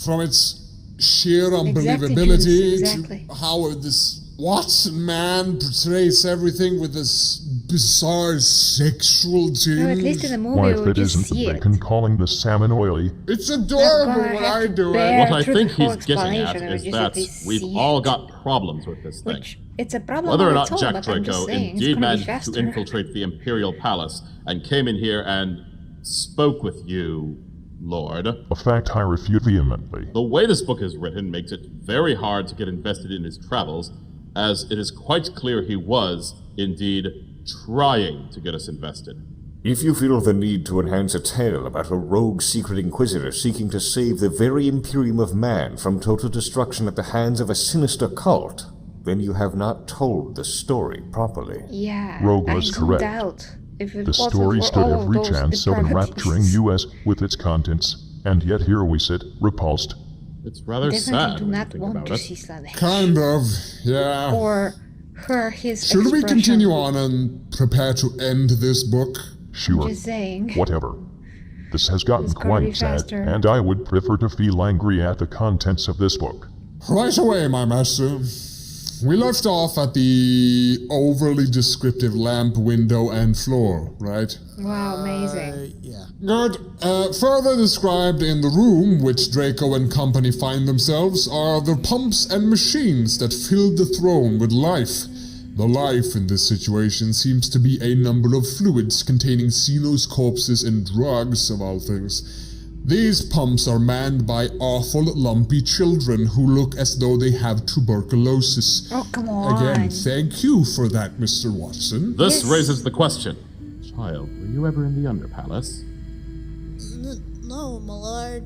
S6: From its sheer unbelievability
S1: Exactly.
S6: to how this Watson man portrays everything with this bizarre sexual tinge.
S1: No, at least in the movie
S8: Why,
S1: we
S8: if
S1: would
S8: it
S1: just
S8: isn't
S1: see
S8: the
S1: it.
S8: bacon calling the salmon oily,
S6: It's adorable when I do it.
S5: What I think
S1: truthful
S5: he's getting at
S1: explanation, we
S5: is
S1: just
S5: that
S1: at least
S5: we've
S1: see
S5: all
S1: it.
S5: got problems with this thing.
S1: Which, it's a problem
S5: Whether or
S1: on
S5: not
S1: its own,
S5: Jack
S1: but I'm just
S5: Draco
S1: saying, it's
S5: indeed
S1: gonna be
S5: managed to
S1: faster.
S5: infiltrate the Imperial Palace and came in here and spoke with you, Lord.
S8: a fact I refute vehemently.
S5: The way this book is written makes it very hard to get invested in his travels, as it is quite clear he was, indeed, trying to get us invested.
S4: If you feel the need to enhance a tale about a rogue secret inquisitor seeking to save the very Imperium of man from total destruction at the hands of a sinister cult, then you have not told the story properly.
S1: Yeah,
S8: Rogue
S1: I
S8: was
S1: zoned
S8: correct.
S1: out. If it
S8: The
S1: wasn't
S8: story
S1: for
S8: stood
S1: all of
S8: every
S1: those
S8: chance of enrapturing
S1: depravities.
S8: us with its contents, and yet here we sit, repulsed.
S5: It's rather
S1: Definitely
S5: sad
S1: do
S5: when you
S1: not
S5: think
S1: want
S5: about
S1: to
S5: it.
S1: see Slaanesh.
S6: Kind of, yeah.
S1: Or her, his
S6: Should we
S1: expression.
S6: continue on and prepare to end this book?
S8: Sure,
S1: Just saying.
S8: whatever. This has gotten
S1: It's gonna be
S8: quite sad,
S1: faster.
S8: and I would prefer to feel angry at the contents of this book.
S6: Right away, my master. We left off at the overly descriptive lamp, window, and floor, right?
S1: Wow, amazing.
S3: Yeah.
S6: Good. Further described in the room which Draco and company find themselves are the pumps and machines that filled the throne with life. The life in this situation seems to be a number of fluids containing Xenos corpses and drugs, of all things. These pumps are manned by awful, lumpy children who look as though they have tuberculosis.
S1: Oh, come on.
S6: Again, thank you for that, Mr. Watson.
S5: This raises the question. Child, were you ever in the Underpalace?
S9: No, my lord.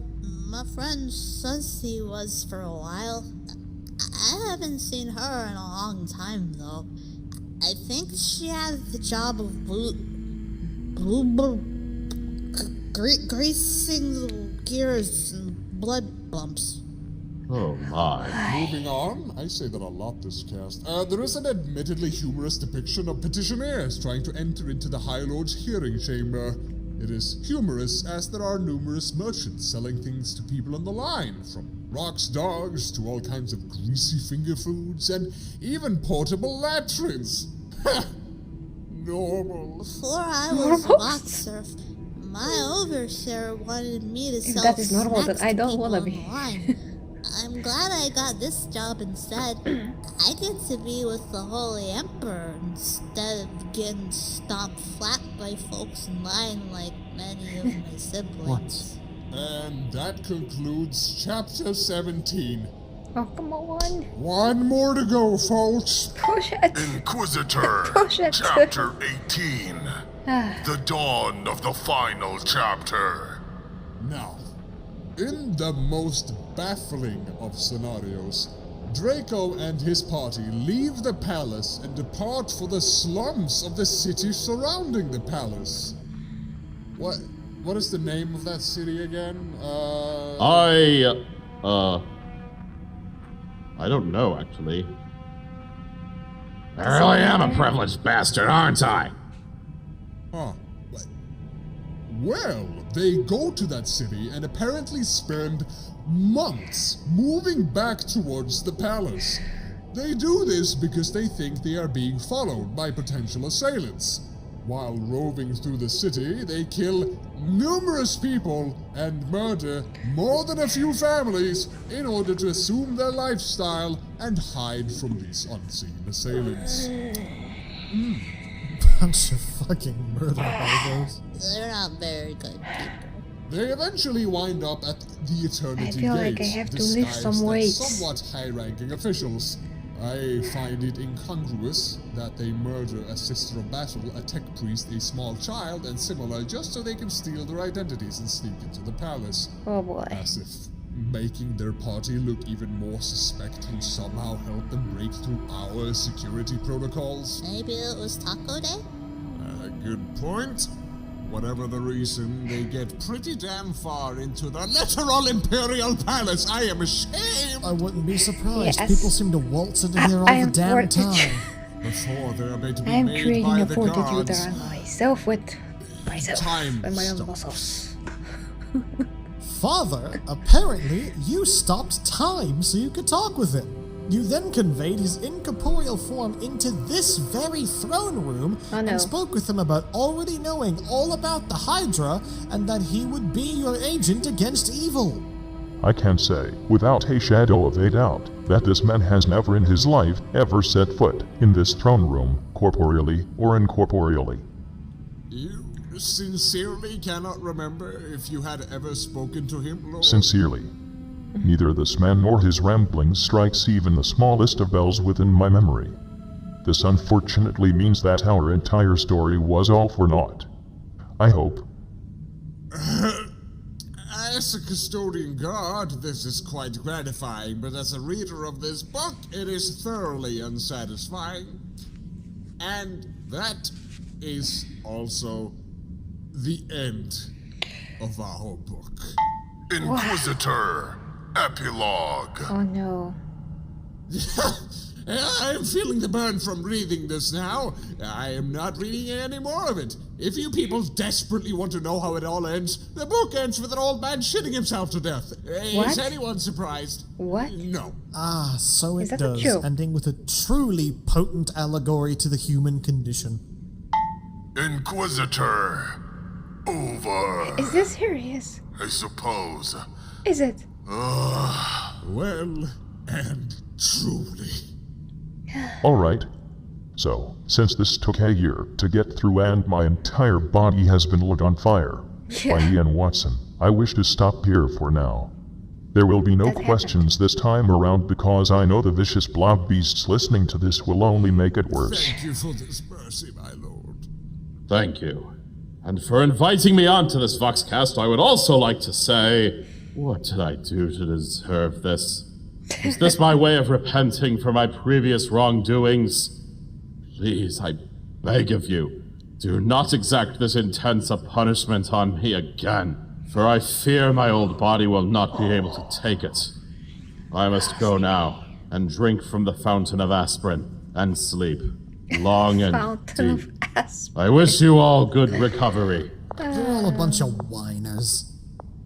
S9: My friend says he was for a while. I haven't seen her in a long time, though. I think she had the job of greasing the gears and blood bumps.
S5: Oh my.
S6: Moving on, I say that a lot this cast. There is an admittedly humorous depiction of petitioners trying to enter into the High Lord's hearing chamber. It is humorous as there are numerous merchants selling things to people on the line, from rocks dogs to all kinds of greasy finger foods and even portable latrines. Ha! Normal.
S9: Before I was a boxer, my overseer wanted me to
S1: If
S9: sell
S1: that is normal, then
S9: snacks
S1: I
S9: to
S1: don't
S9: people
S1: wanna
S9: on
S1: be.
S9: the line. I'm glad I got this job instead. I get to be with the Holy Emperor instead of getting stomped flat by folks in line like many of my siblings.
S6: And that concludes chapter 17.
S1: Oh, come on.
S6: One more to go, folks.
S1: Push it.
S13: Inquisitor,
S1: Push it.
S13: chapter 18. The dawn of the final chapter.
S6: Now, in the most baffling of scenarios, Draco and his party leave the palace and depart for the slums of the city surrounding the palace. What is the name of that city again?
S5: I don't know, actually. I really am a privileged bastard, aren't I?
S6: Huh. Well, they go to that city and apparently spend months moving back towards the palace. They do this because they think they are being followed by potential assailants. While roving through the city, they kill numerous people and murder more than a few families in order to assume their lifestyle and hide from these unseen assailants.
S3: Bunch of fucking murder hobos.
S9: They're not very good people.
S6: They eventually wind up at the Eternity
S1: I feel like I
S6: Gates,
S1: have to lift
S6: disguised
S1: some
S6: as
S1: weights.
S6: somewhat high-ranking officials. I find it incongruous that they murder a sister of battle, a tech priest, a small child, and similar just so they can steal their identities and sneak into the palace.
S1: Oh boy.
S6: As if making their party look even more suspect will somehow help them break through our security protocols.
S9: Maybe it was Taco Day?
S6: Good point. Whatever the reason, they get pretty damn far into the literal Imperial Palace. I am ashamed.
S3: I wouldn't be surprised.
S1: Yes.
S3: People seem to waltz into here all
S1: I
S3: the
S1: am
S3: damn
S1: fortitude.
S3: time.
S6: Before they are made to be
S1: I'm
S6: made
S1: creating
S6: by
S1: a
S6: the
S1: fortitude
S6: gods.
S1: around myself with myself
S6: Time
S1: and my own
S6: stops.
S1: muscles.
S3: Father, apparently you stopped time so you could talk with him. You then conveyed his incorporeal form into this very throne room
S1: Oh, no.
S3: and spoke with him about already knowing all about the Hydra and that he would be your agent against evil.
S8: I can say, without a shadow of a doubt, that this man has never in his life ever set foot in this throne room, corporeally or incorporeally.
S6: You sincerely cannot remember if you had ever spoken to him, Lord?
S8: Sincerely. Neither this man nor his ramblings strikes even the smallest of bells within my memory. This unfortunately means that our entire story was all for naught. I hope.
S6: As a custodian guard, this is quite gratifying, but as a reader of this book, it is thoroughly unsatisfying. And that is also the end of our book.
S13: Inquisitor, epilogue.
S1: Oh no.
S6: I am feeling the burn from reading this now. I am not reading any more of it. If you people desperately want to know how it all ends, the book ends with an old man shitting himself to death.
S1: What?
S6: Is anyone surprised?
S1: What?
S6: No.
S3: Ah, so
S1: Is
S3: it
S1: that a
S3: does,
S1: joke?
S3: ending with a truly potent allegory to the human condition.
S13: Inquisitor. Over.
S1: Is this serious?
S13: I suppose.
S1: Is it?
S6: Well, and truly.
S8: Alright. So, since this took a year to get through and my entire body has been lit on fire by Ian Watson, I wish to stop here for now. There will be no
S1: That
S8: questions this time around because I know the vicious blob beasts listening to this will only make it worse.
S6: Thank you for this mercy, my lord.
S5: Thank you. And for inviting me onto this Voxcast, I would also like to say, what did I do to deserve this? Is this my way of repenting for my previous wrongdoings? Please, I beg of you, do not exact this intense a punishment on me again, for I fear my old body will not be able to take it. I must go now and drink from the fountain of aspirin and sleep, long and
S1: Fountain
S5: deep.
S1: of aspirin.
S5: I wish you all good recovery.
S3: They're all a bunch of whiners.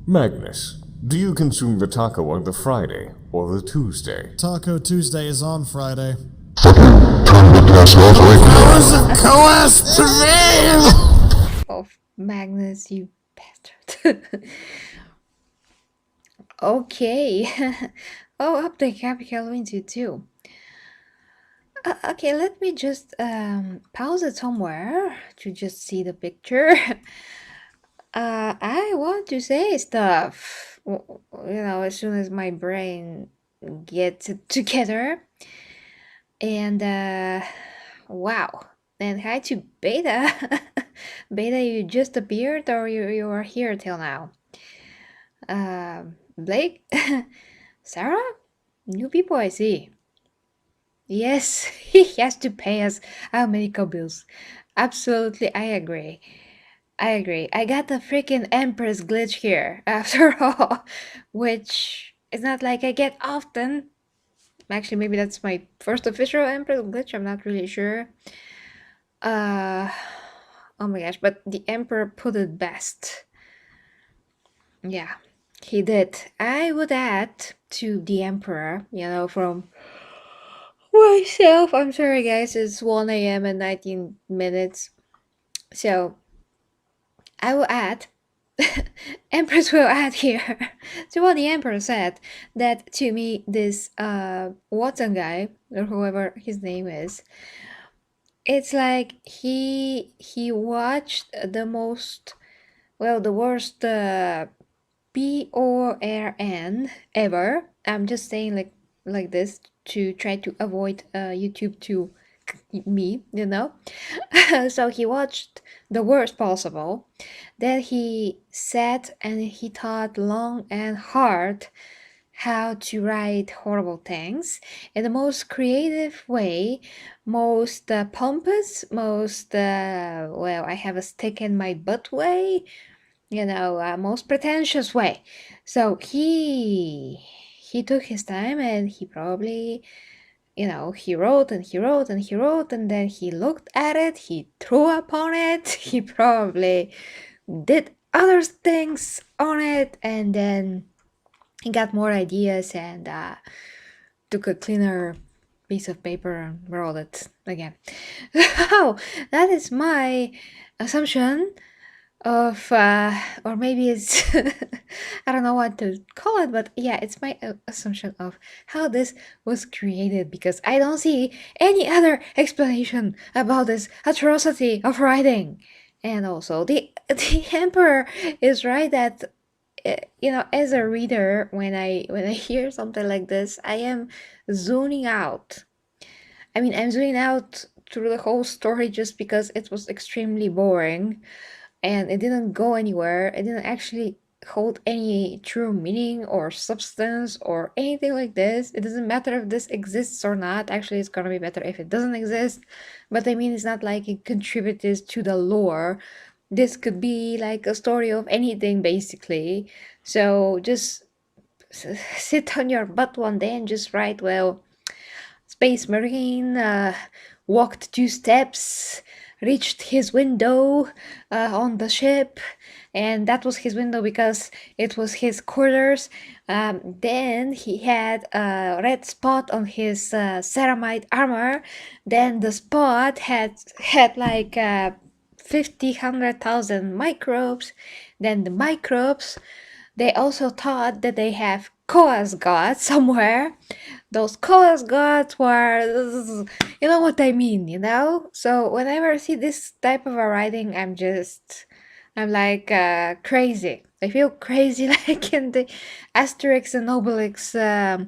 S4: Magnus, do you consume the taco on the Friday or the Tuesday?
S3: Taco Tuesday is on Friday.
S1: Oh, Magnus, you bastard. Okay. Oh, update Happy Halloween to you too. Okay, let me just pause it somewhere to just see the picture. I want to say stuff, as soon as my brain gets it together. And wow. And hi to Beta. Beta, you just appeared or you are here till now? Blake? Sarah? New people I see. Yes, he has to pay us our medical bills. Absolutely, I agree. I got the freaking Empress glitch here, after all, which is not like I get often. Actually, maybe that's my first official Empress glitch, I'm not really sure. Oh my gosh, but the Emperor put it best. Yeah, he did. I would add to the Emperor, from myself. I'm sorry, guys, it's 1 a.m. and 19 minutes. So, I will add, Empress will add here to what the Emperor said, that to me, this Watson guy, or whoever his name is, it's like he watched the worst PORN ever. I'm just saying like this to try to avoid YouTube to me, So he watched the worst possible. Then he sat and he thought long and hard how to write horrible things in the most creative way, most pompous, most I have a stick in my butt way, most pretentious way. So he took his time and he probably, he wrote and he wrote and he wrote, and then he looked at it, he threw up on it, he probably did other things on it, and then he got more ideas and took a cleaner piece of paper and wrote it again. So that is my assumption of, or maybe it's, I don't know what to call it, but yeah, it's my assumption of how this was created, because I don't see any other explanation about this atrocity of writing. And also, the Emperor is right that, as a reader, when I hear something like this, I am zoning out. I mean, I'm zoning out through the whole story just because it was extremely boring and it didn't go anywhere. It didn't actually hold any true meaning or substance or anything like this. It doesn't matter if this exists or not. Actually, it's gonna be better if it doesn't exist. But I mean, it's not like it contributed to the lore. This could be like a story of anything, basically. So just sit on your butt one day and just write, well, space marine walked 2 steps, reached his window on the ship, and that was his window because it was his quarters. Then he had a red spot on his ceramide armor. Then the spot had like 100,000 microbes. Then the microbes, they also thought that they have Koa's god somewhere. Those Koa's gods were, you know what I mean, you know? So whenever I see this type of a writing, I'm like crazy. I feel crazy like in the Asterix and Obelix, I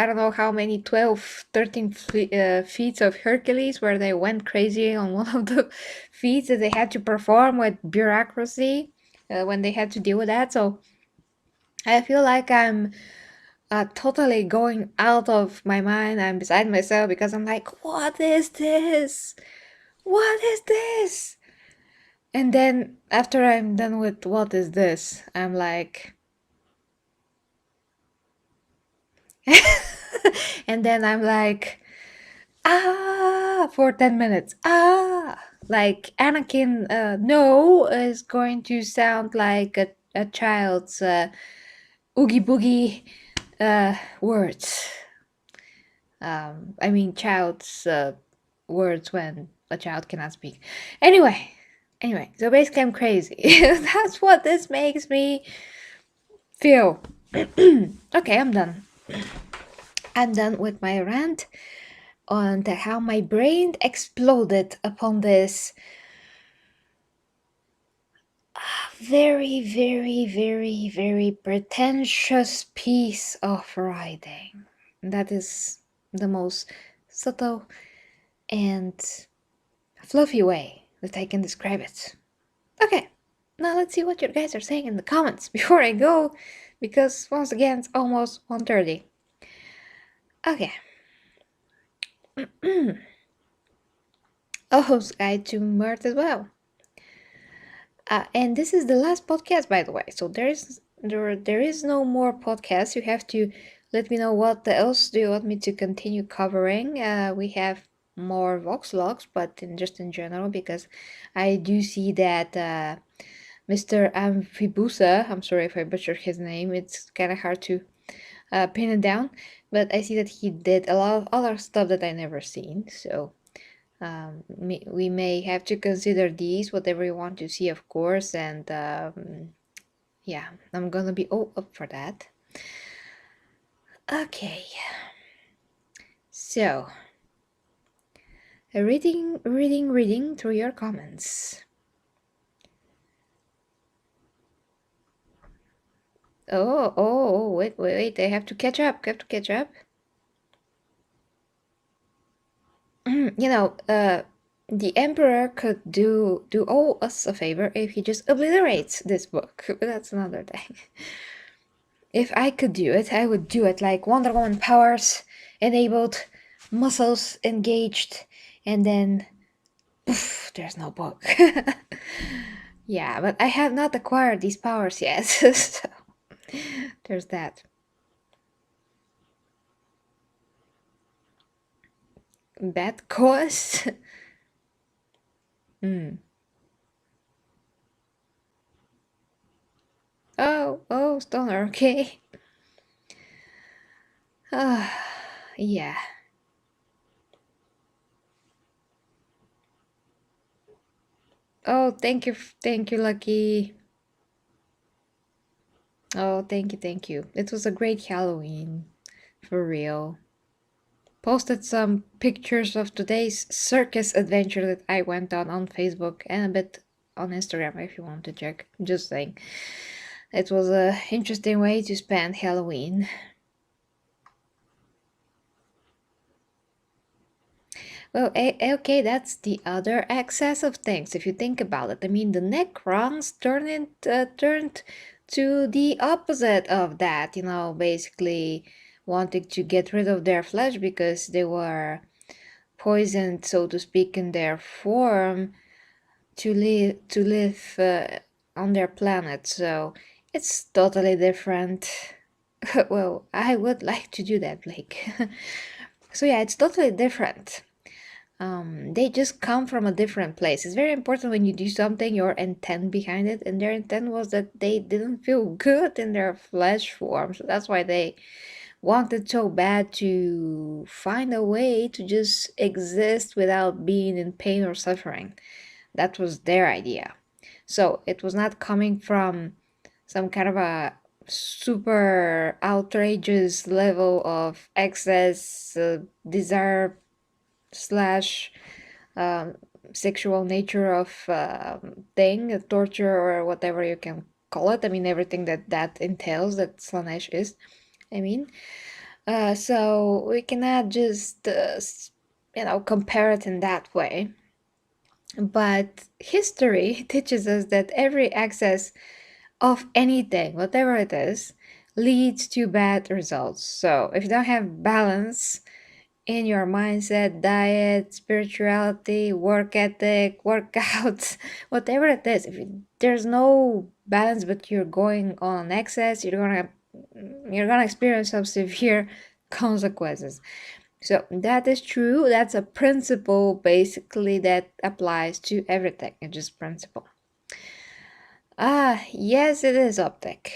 S1: don't know how many, 12, 13 feats of Hercules, where they went crazy on one of the feats that they had to perform with bureaucracy when they had to deal with that. So I feel like I'm totally going out of my mind. I'm beside myself because I'm like, what is this? What is this? And then after I'm done with what is this, I'm like, and then I'm like, for 10 minutes. Like Anakin, no, is going to sound like a child's oogie boogie words. I mean, child's words when a child cannot speak. Anyway, so basically I'm crazy. That's what this makes me feel. Okay, I'm done. I'm done with my rant on how my brain exploded upon this very, very, very, very pretentious piece of writing. That is the most subtle and fluffy way that I can describe it. Okay, now let's see what you guys are saying in the comments before I go, because once again it's almost 1:30. Okay. Oh's Guide to Mirth as well. And this is the last podcast, by the way. So there is no more podcast. You have to let me know what else do you want me to continue covering. We have more Vox logs, but just in general, because I do see that Mr. Amphibusa, I'm sorry if I butchered his name, it's kind of hard to pin it down, but I see that he did a lot of other stuff that I never seen, so we may have to consider these, whatever you want to see, of course, and yeah, I'm gonna be all up for that. Okay, so reading through your comments. Oh, wait, I have to catch up, You know, the Emperor could do all us a favor if he just obliterates this book, but that's another thing. If I could do it, I would do it like Wonder Woman powers enabled, muscles engaged, and then poof, there's no book. Yeah, but I have not acquired these powers yet, so there's that. Bad cause? Oh, Stoner, okay. Yeah. Oh, thank you, Lucky. Oh, thank you. It was a great Halloween, for real. Posted some pictures of today's circus adventure that I went on Facebook and a bit on Instagram if you want to check. Just saying. It was an interesting way to spend Halloween. Well, okay, that's the other excess of things, if you think about it. I mean, the Necrons turned to the opposite of that, you know, basically wanting to get rid of their flesh because they were poisoned, so to speak, in their form to live on their planet. So it's totally different. Well, I would like to do that, Blake. So yeah, it's totally different. They just come from a different place. It's very important when you do something, your intent behind it, and their intent was that they didn't feel good in their flesh form. So that's why they wanted so bad to find a way to just exist without being in pain or suffering. That was their idea. So it was not coming from some kind of a super outrageous level of excess desire slash um, sexual nature of thing, torture or whatever you can call it. I mean, everything that entails, that Slaanesh is. I mean, so we cannot just compare it in that way. But history teaches us that every excess of anything, whatever it is, leads to bad results. So if you don't have balance in your mindset, diet, spirituality, work ethic, workouts, whatever it is, if there's no balance but you're going on excess, you're gonna experience some severe consequences. So that is true. That's a principle basically that applies to everything. It's just principle. Ah, yes, it is optic.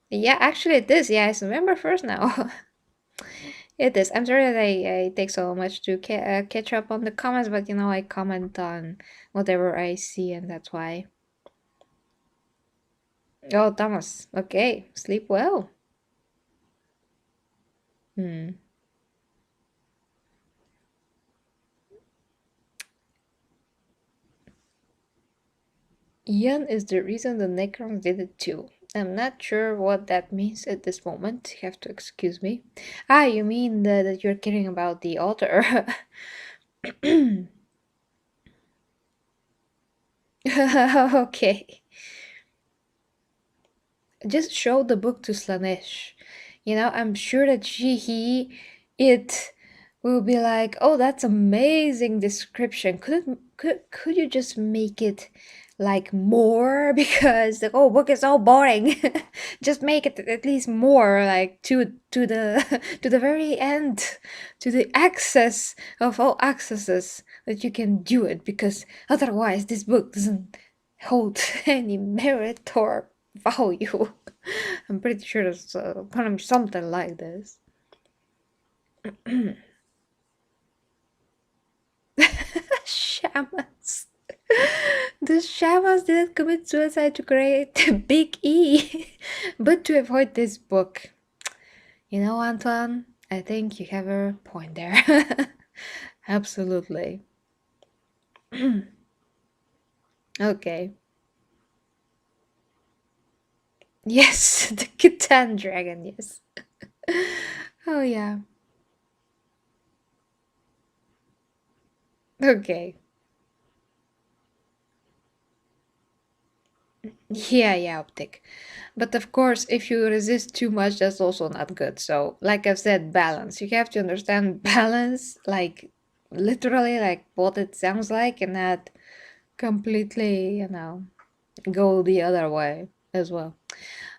S1: Yeah, actually it is. Yeah, it's November 1st now. It is. I'm sorry that I take so much to catch up on the comments, but I comment on whatever I see, and that's why. Oh, Thomas. Okay, sleep well. Hmm. Ian is the reason the Necrons did it too. I'm not sure what that means at this moment. You have to excuse me. Ah, you mean that you're kidding about the altar. Okay. Just show the book to Slaanesh. I'm sure that it will be like, oh, that's amazing description. Could you just make it like more because the whole book is so boring. Just make it at least more like to the to the very end, to the access of all accesses that you can do it, because otherwise this book doesn't hold any merit or value. I'm pretty sure there's gonna be something like this. Shamans. The shamans didn't commit suicide to create Big E, but to avoid this book. Antoine, I think you have a point there. Absolutely. Okay. Yes, the Catan dragon, yes. Oh, yeah. Okay. Yeah, optic. But of course, if you resist too much, that's also not good. So, like I've said, balance. You have to understand balance, like literally, like what it sounds like, and not completely, go the other way as well.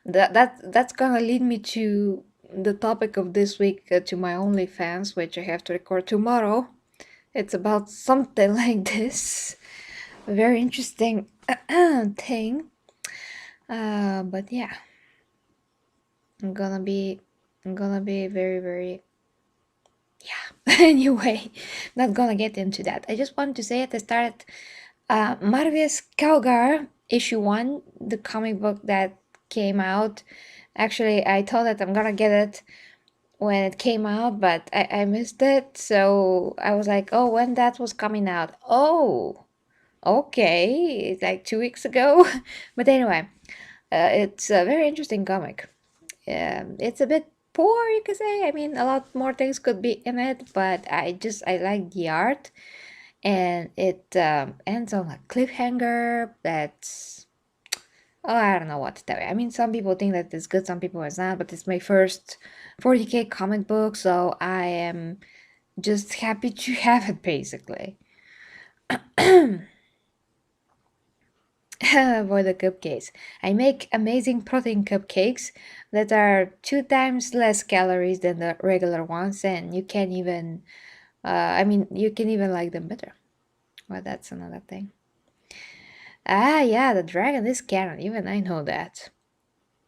S1: That's gonna lead me to the topic of this week, to my OnlyFans, which I have to record tomorrow. It's about something like this. A very interesting thing. But yeah, I'm gonna be very, very, yeah. Anyway, not gonna get into that. I just wanted to say at the start, Marvel's Calgar issue 1, the comic book that came out. Actually, I thought that I'm gonna get it when it came out, but I missed it. So I was like, oh, when that was coming out. Oh, okay, it's like 2 weeks ago. But anyway, it's a very interesting comic. It's a bit poor, you could say. I mean, a lot more things could be in it, but I like the art, and it ends on a cliffhanger that's, oh, I don't know what to tell you. I mean, some people think that it's good, some people it's not, but it's my first 40k comic book, so I am just happy to have it, basically. For the cupcakes. I make amazing protein cupcakes that are 2 times less calories than the regular ones, and you can even, you can even like them better. Well, that's another thing. Ah, yeah, the dragon is canon. Even I know that.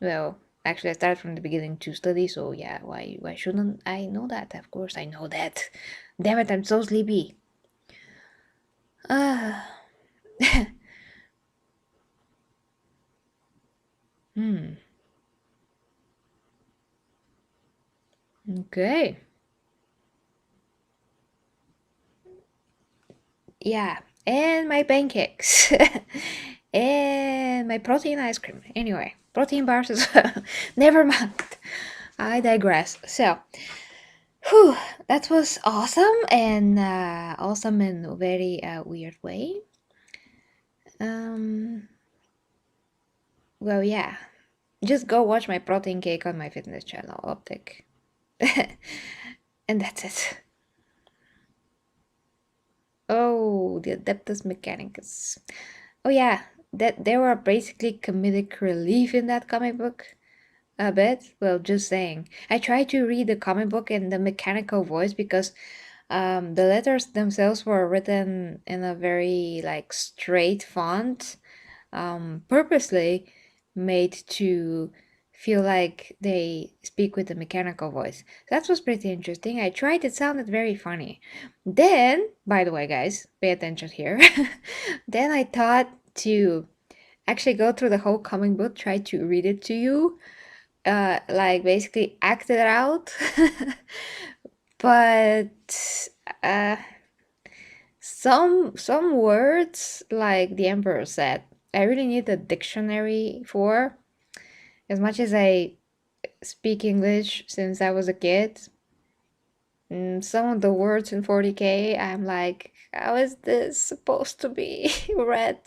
S1: Well, actually, I started from the beginning to study, so yeah, why shouldn't I know that? Of course, I know that. Damn it, I'm so sleepy. Ah. Hmm. Okay. Yeah, and my pancakes. And my protein ice cream. Anyway, protein bars as well. Never mind. I digress. So, whew, that was awesome, and awesome in a very weird way. Um, well, yeah. Just go watch my protein cake on my fitness channel, Optic. And that's it. Oh, the Adeptus Mechanicus. Oh yeah, that they were basically comedic relief in that comic book. A bit. Well, just saying. I tried to read the comic book in the mechanical voice because the letters themselves were written in a very like straight font, purposely made to feel like they speak with a mechanical voice. That was pretty interesting. I tried, it sounded very funny. Then, by the way, guys, pay attention here. Then I thought to actually go through the whole comic book, try to read it to you, like basically act it out. But uh, some words, like the emperor said, I really need a dictionary for. As much as I speak English since I was a kid, some of the words in 40k, I'm like, how is this supposed to be read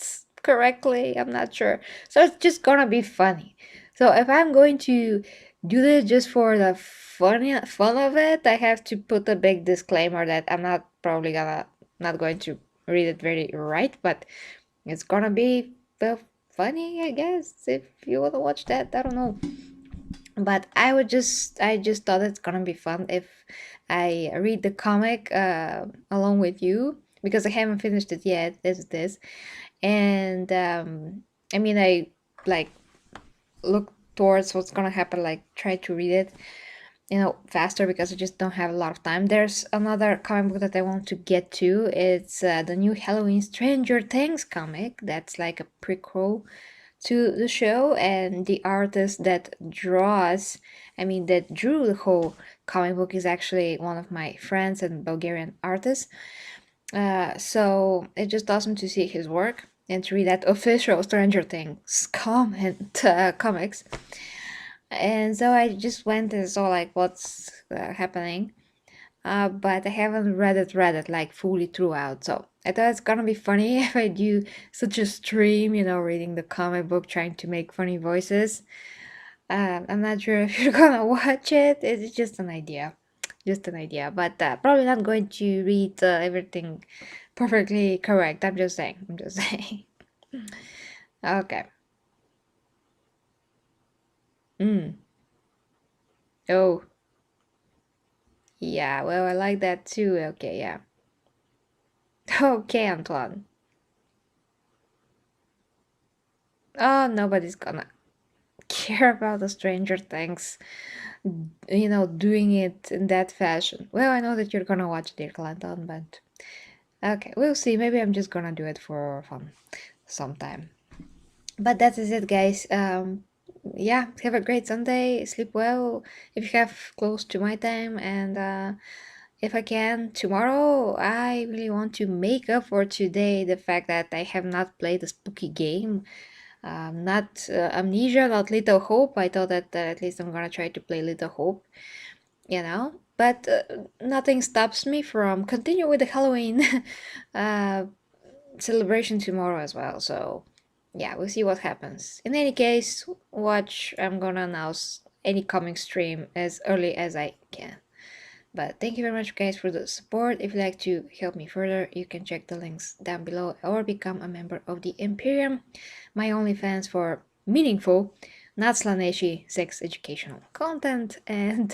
S1: correctly? I'm not sure. So it's just gonna be funny. So if I'm going to do this just for the fun of it, I have to put a big disclaimer that I'm not going to read it very right, but it's gonna be funny, I guess, if you wanna watch that. I don't know. But I just thought it's gonna be fun if I read the comic along with you, because I haven't finished it yet. This and I like look towards what's gonna happen, like try to read it, faster, because I just don't have a lot of time. There's another comic book that I want to get to. It's the new Halloween Stranger Things comic. That's like a prequel to the show, and the artist that that drew the whole comic book is actually one of my friends and Bulgarian artists. So it's just awesome to see his work and to read that official Stranger Things comics. And so I just went and saw like what's happening, but I haven't read it like fully throughout. So I thought it's gonna be funny if I do such a stream, reading the comic book, trying to make funny voices. I'm not sure if you're gonna watch it. It's just an idea. But probably not going to read everything perfectly correct. I'm just saying. I'm just saying. Okay. Mm. Oh. Yeah. Well, I like that too. Okay. Yeah. Okay, Antoine. Oh, nobody's gonna care about the Stranger Things, doing it in that fashion. Well, I know that you're gonna watch Dear Clanton, but okay, we'll see. Maybe I'm just gonna do it for fun sometime. But that is it, guys. Yeah, have a great Sunday. Sleep well if you have close to my time, and if I can, tomorrow I really want to make up for today the fact that I have not played a spooky game. Not Amnesia, not Little Hope. I thought that at least I'm gonna try to play Little Hope, But nothing stops me from continue with the Halloween uh, celebration tomorrow as well. So yeah, we'll see what happens. In any case, watch. I'm gonna announce any coming stream as early as I can. But thank you very much, guys, for the support. If you'd like to help me further, you can check the links down below or become a member of the Imperium, my OnlyFans for meaningful, not Slaaneshi, sex educational content. And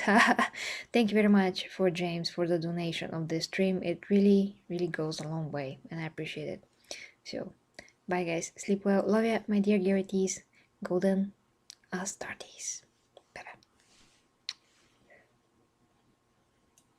S1: thank you very much for James for the donation of this stream. It really, really goes a long way, and I appreciate it. So, bye, guys. Sleep well. Love ya, my dear Garrities. Golden Astartes.